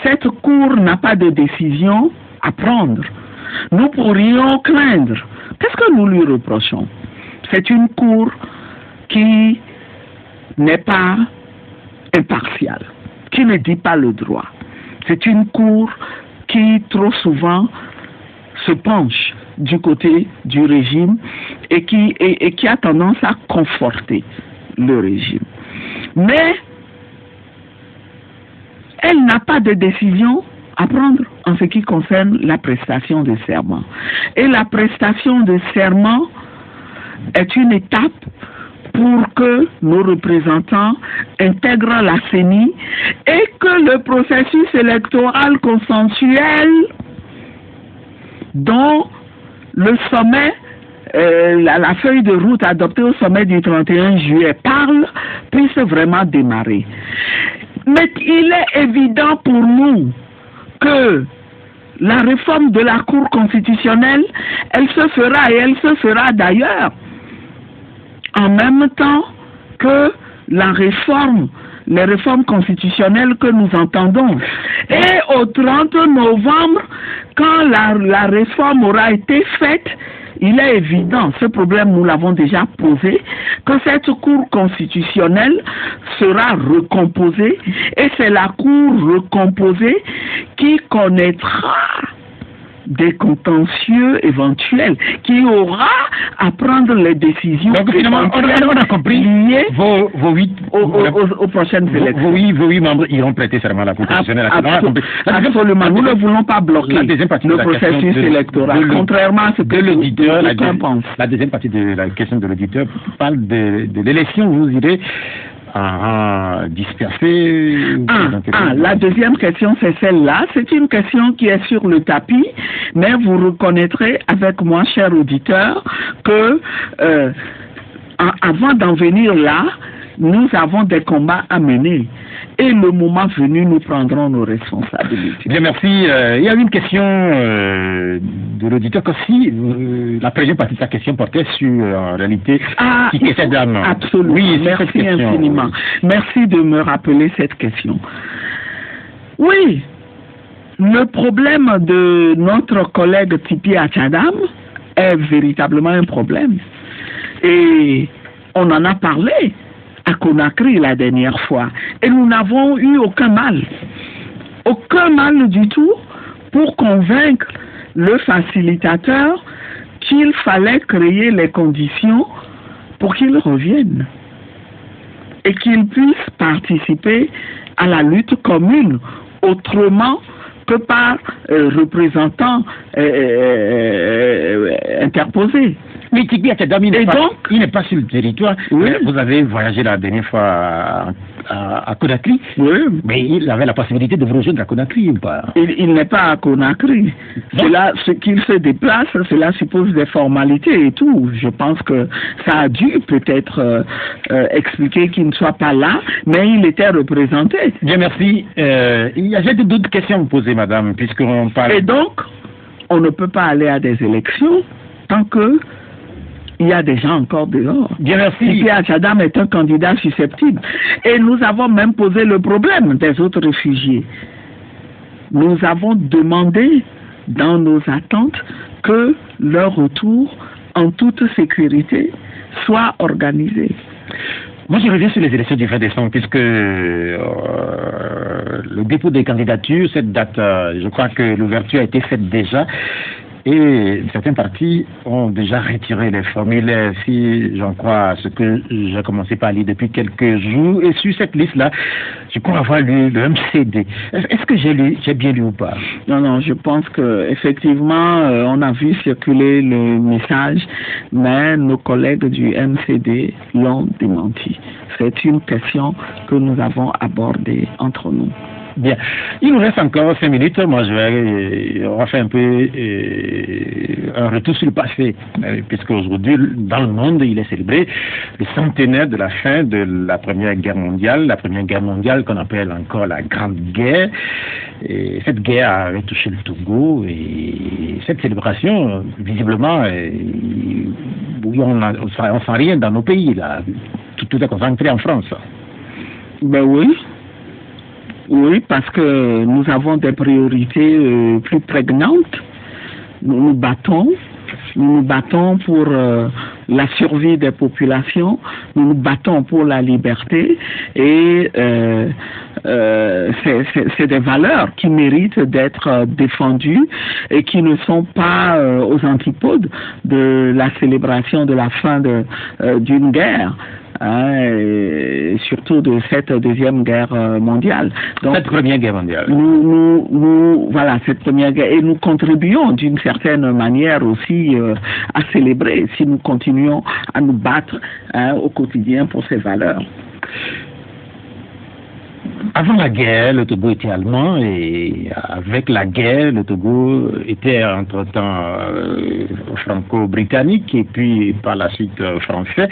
Cette Cour n'a pas de décision à prendre. Nous pourrions craindre. Qu'est-ce que nous lui reprochons? C'est une Cour qui n'est pas impartiale, qui ne dit pas le droit. C'est une Cour qui, trop souvent, se penche du côté du régime et qui a tendance à conforter le régime. Mais elle n'a pas de décision à prendre en ce qui concerne la prestation de serment. Et la prestation de serment est une étape pour que nos représentants intègrent la CENI et que le processus électoral consensuel dont le sommet, la feuille de route adoptée au sommet du 31 juillet parle, puisse vraiment démarrer. Mais il est évident pour nous que la réforme de la Cour constitutionnelle, elle se fera et elle se fera d'ailleurs en même temps que les réformes constitutionnelles que nous entendons. Et au 30 novembre, quand la réforme aura été faite, il est évident, ce problème nous l'avons déjà posé, que cette Cour constitutionnelle sera recomposée et c'est la Cour recomposée qui connaîtra des contentieux éventuels, qui aura à prendre les décisions.
Donc finalement, on a compris
liées
vos 8
aux prochaines élections.
Vos 8 membres iront prêter serment à la Cour constitutionnelle.
Absolument, nous ne voulons pas bloquer le processus électoral, contrairement à ce que l'auditeur pense.
La deuxième partie de la question de l'auditeur parle de l'élection. Vous irez disperser.
La deuxième question, c'est celle-là. C'est une question qui est sur le tapis, mais vous reconnaîtrez avec moi, cher auditeur, que avant d'en venir là, nous avons des combats à mener. Et le moment venu, nous prendrons nos responsabilités.
Bien, merci. Il y a une question de l'auditeur que si la première partie de sa question portait sur, en réalité, qui était cette dame.
Absolument.
Oui,
merci infiniment. Merci de me rappeler cette question. Oui, le problème de notre collègue Tipi Achadam est véritablement un problème. Et on en a parlé à Conakry la dernière fois. Et nous n'avons eu aucun mal du tout pour convaincre le facilitateur qu'il fallait créer les conditions pour qu'il revienne et qu'il puisse participer à la lutte commune autrement que par représentants interposés.
Mais Tigbi Atchadam, il n'est pas sur le territoire.
Oui.
Vous avez voyagé la dernière fois à Conakry.
Oui.
Mais il avait la possibilité de vous rejoindre à Conakry ou pas?
Il n'est pas à Conakry. Cela, ce qu'il se déplace, cela suppose des formalités et tout. Je pense que ça a dû peut-être expliquer qu'il ne soit pas là, mais il était représenté.
Bien, merci. J'ai d'autres questions à vous poser, madame, puisqu'on parle...
Et donc, on ne peut pas aller à des élections tant que il y a des gens encore dehors.
Bien, merci.
Tigbi Atchadam est un candidat susceptible. Et nous avons même posé le problème des autres réfugiés. Nous avons demandé dans nos attentes que leur retour en toute sécurité soit organisé.
Moi, je reviens sur les élections du 20 décembre, puisque le dépôt des candidatures, cette date, je crois que l'ouverture a été faite déjà. Et certains partis ont déjà retiré les formulaires, si j'en crois à ce que j'ai commencé par lire depuis quelques jours. Et sur cette liste-là, je crois avoir lu le MCD. Est-ce que j'ai bien lu ou pas?
Non, je pense que effectivement, on a vu circuler le message, mais nos collègues du MCD l'ont démenti. C'est une question que nous avons abordée entre nous.
Bien. Il nous reste encore 5 minutes. Moi, on va faire un peu un retour sur le passé, puisque aujourd'hui, dans le monde, il est célébré le centenaire de la fin de la Première Guerre mondiale, qu'on appelle encore la Grande Guerre. Et cette guerre avait touché le Togo, et cette célébration, visiblement, on sent rien dans nos pays, là. Tout est concentré en France.
Ben oui. Oui, parce que nous avons des priorités plus prégnantes. Nous nous battons pour la survie des populations, nous nous battons pour la liberté, et c'est des valeurs qui méritent d'être défendues et qui ne sont pas aux antipodes de la célébration de la fin d'une guerre. Et surtout de cette deuxième guerre mondiale. Donc,
cette première guerre mondiale.
Voilà, cette première guerre. Et nous contribuons d'une certaine manière aussi à célébrer si nous continuons à nous battre au quotidien pour ces valeurs.
Avant la guerre, le Togo était allemand, et avec la guerre, le Togo était entre-temps franco-britannique et puis par la suite français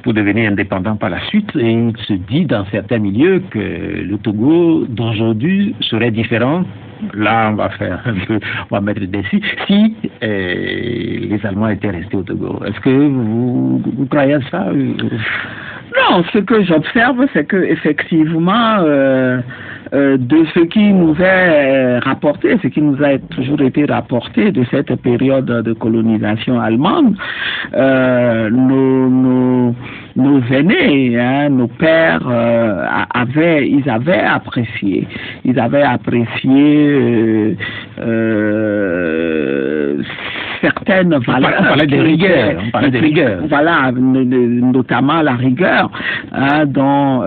pour devenir indépendant par la suite. Et il se dit dans certains milieux que le Togo d'aujourd'hui serait différent. Là, on va mettre des si les Allemands étaient restés au Togo. Est-ce que vous croyez à ça?
Non, ce que j'observe, c'est que effectivement, de ce qui nous est rapporté, ce qui nous a toujours été rapporté de cette période de colonisation allemande, nos aînés, nos pères ils avaient apprécié certaines valeurs.
On parlait de rigueur.
Voilà, notamment la rigueur dont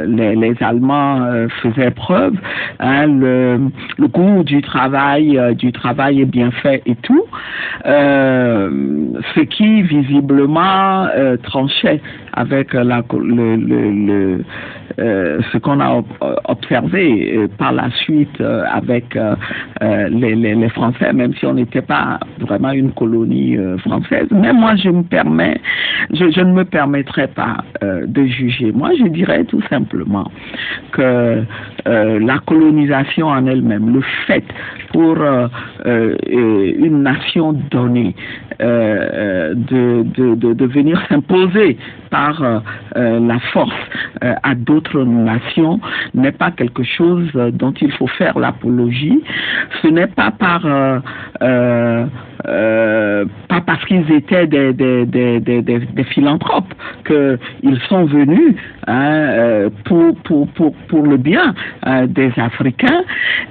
les Allemands faisaient preuve, le goût du travail est bien fait et tout, ce qui visiblement tranchait avec ce qu'on a observé par la suite avec les Français, même si on n'était pas vraiment une colonie française. Mais moi, je ne me permettrai pas de juger. Moi, je dirais tout simplement que la colonisation en elle-même, le fait pour une nation donnée de venir s'imposer par la force à d'autres nations n'est pas quelque chose dont il faut faire l'apologie. Ce n'est pas pas parce qu'ils étaient des philanthropes qu'ils sont venus pour le bien des Africains.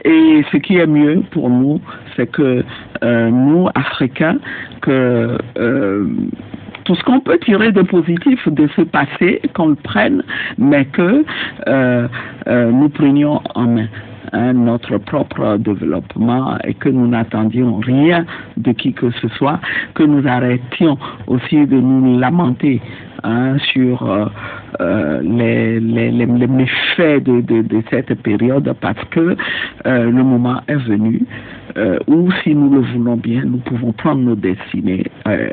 Et ce qui est mieux pour nous, c'est que nous, Africains, que tout ce qu'on peut tirer de positif de ce passé, qu'on le prenne, mais que nous prenions en main. notre propre développement et que nous n'attendions rien de qui que ce soit, que nous arrêtions aussi de nous lamenter sur les méfaits de cette période, parce que le moment est venu où, si nous le voulons bien, nous pouvons prendre nos destinées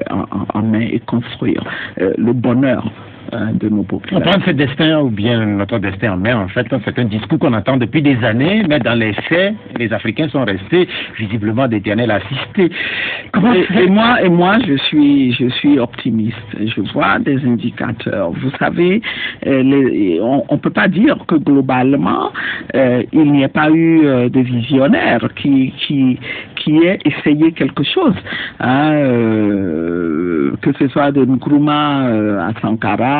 en main et construire le bonheur de nos populations.
Prendre ce destin ou bien notre destin en main, en fait, c'est un discours qu'on entend depuis des années, mais dans les faits, les Africains sont restés visiblement d'éternels assistés.
Et moi, je suis optimiste. Je vois des indicateurs. Vous savez, on peut pas dire que globalement il n'y ait pas eu de visionnaires qui ait essayé quelque chose, que ce soit de Nkrumah à Sankara.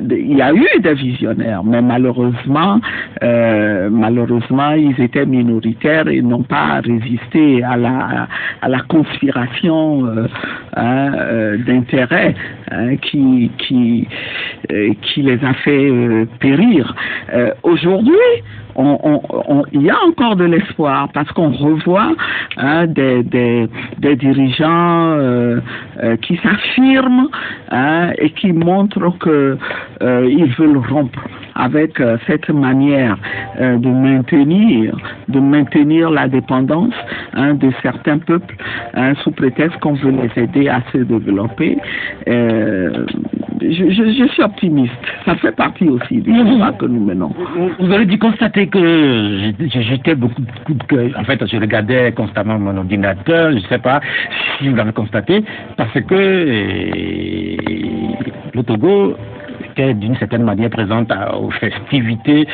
Il y a eu des visionnaires, mais malheureusement, ils étaient minoritaires et n'ont pas résisté à la conspiration d'intérêts qui les a fait périr. Aujourd'hui, il y a encore de l'espoir, parce qu'on revoit des dirigeants qui s'affirment et qui montrent que ils veulent rompre avec cette manière de maintenir la dépendance de certains peuples sous prétexte qu'on veut les aider à se développer. Je suis optimiste. Ça fait partie aussi du combat que nous menons.
Vous avez dû constater que j'étais beaucoup de coups de cœur. En fait, je regardais constamment mon ordinateur. Je ne sais pas si vous l'avez constaté, parce que le Togo était d'une certaine manière présente aux festivités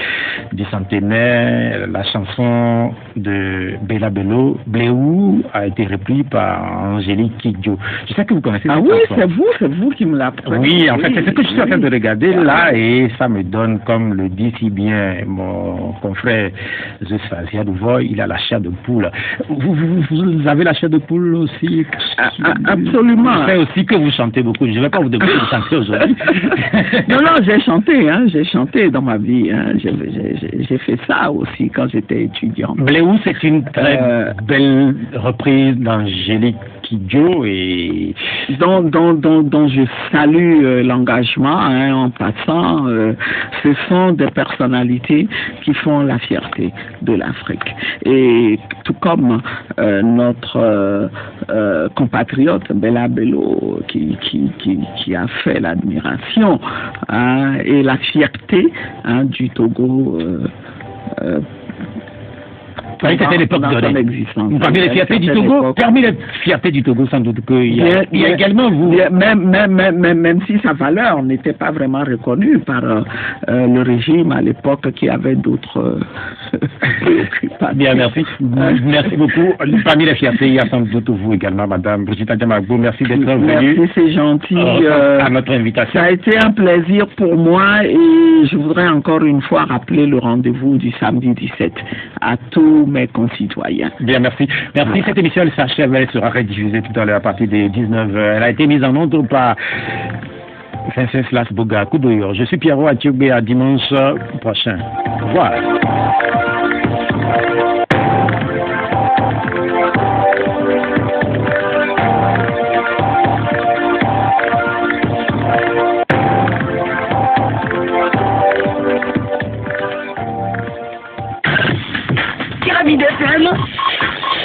du centenaire. La chanson de Bella Bello, Bléou, a été reprise par Angélique Kidjo. Je sais que vous connaissez cette chanson.
C'est vous qui me l'apprenez.
Oui, en fait, c'est ce que je suis en train de regarder là, et ça me donne, comme le dit si bien mon confrère Zesfazia Douvoy, il a la chair de poule. Vous avez la chair de poule aussi?
Absolument.
Je sais aussi que vous chantez beaucoup. Je ne vais pas vous demander de chanter aujourd'hui.
Non, j'ai chanté dans ma vie. J'ai fait ça aussi quand j'étais étudiant.
Bléou, c'est une très belle reprise d'Angélique Kidjo et
dont je salue l'engagement en passant. Ce sont des personnalités qui font la fierté de l'Afrique. Et tout comme notre compatriote Bella Bello qui a fait l'admiration et la fierté du Togo.
C'était l'époque donnée. Parmi les fiertés du Togo, sans doute qu'il y a également vous.
Même si sa valeur n'était pas vraiment reconnue par le régime à l'époque, qui avait d'autres préoccupations.
Bien, merci. Merci beaucoup. Parmi les fiertés, il y a sans doute vous également, Madame Brigitte Adjamagbo. Merci d'être venue.
Merci, c'est gentil.
À notre invitation.
Ça a été un plaisir pour moi, et je voudrais encore une fois rappeler le rendez-vous du samedi 17 à tous mes concitoyens.
Bien, merci. Merci. Voilà. Cette émission, elle s'achève, elle sera rediffusée tout à l'heure à partir des 19h. Elle a été mise en onde par Vincent Boga Koudoyor. Je suis Pierrot Atioubé, à dimanche prochain. Au revoir.
Pyramide FM,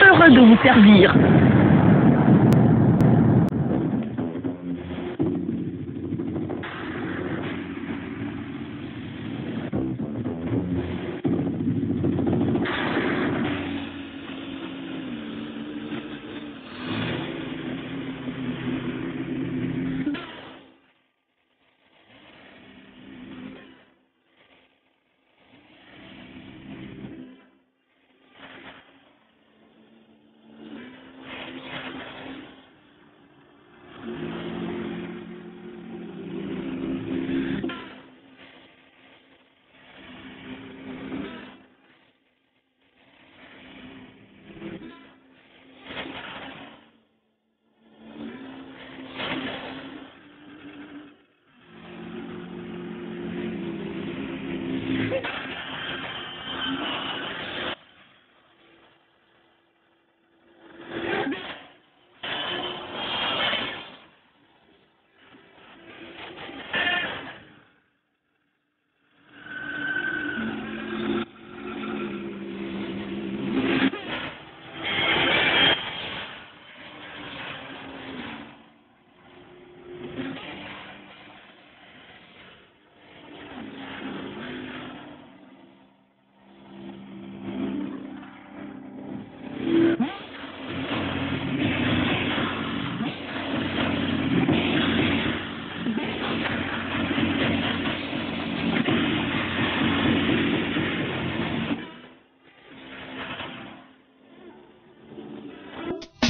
heureux de vous servir.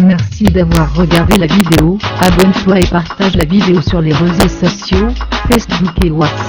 Merci d'avoir regardé la vidéo, abonne-toi et partage la vidéo sur les réseaux sociaux, Facebook et WhatsApp.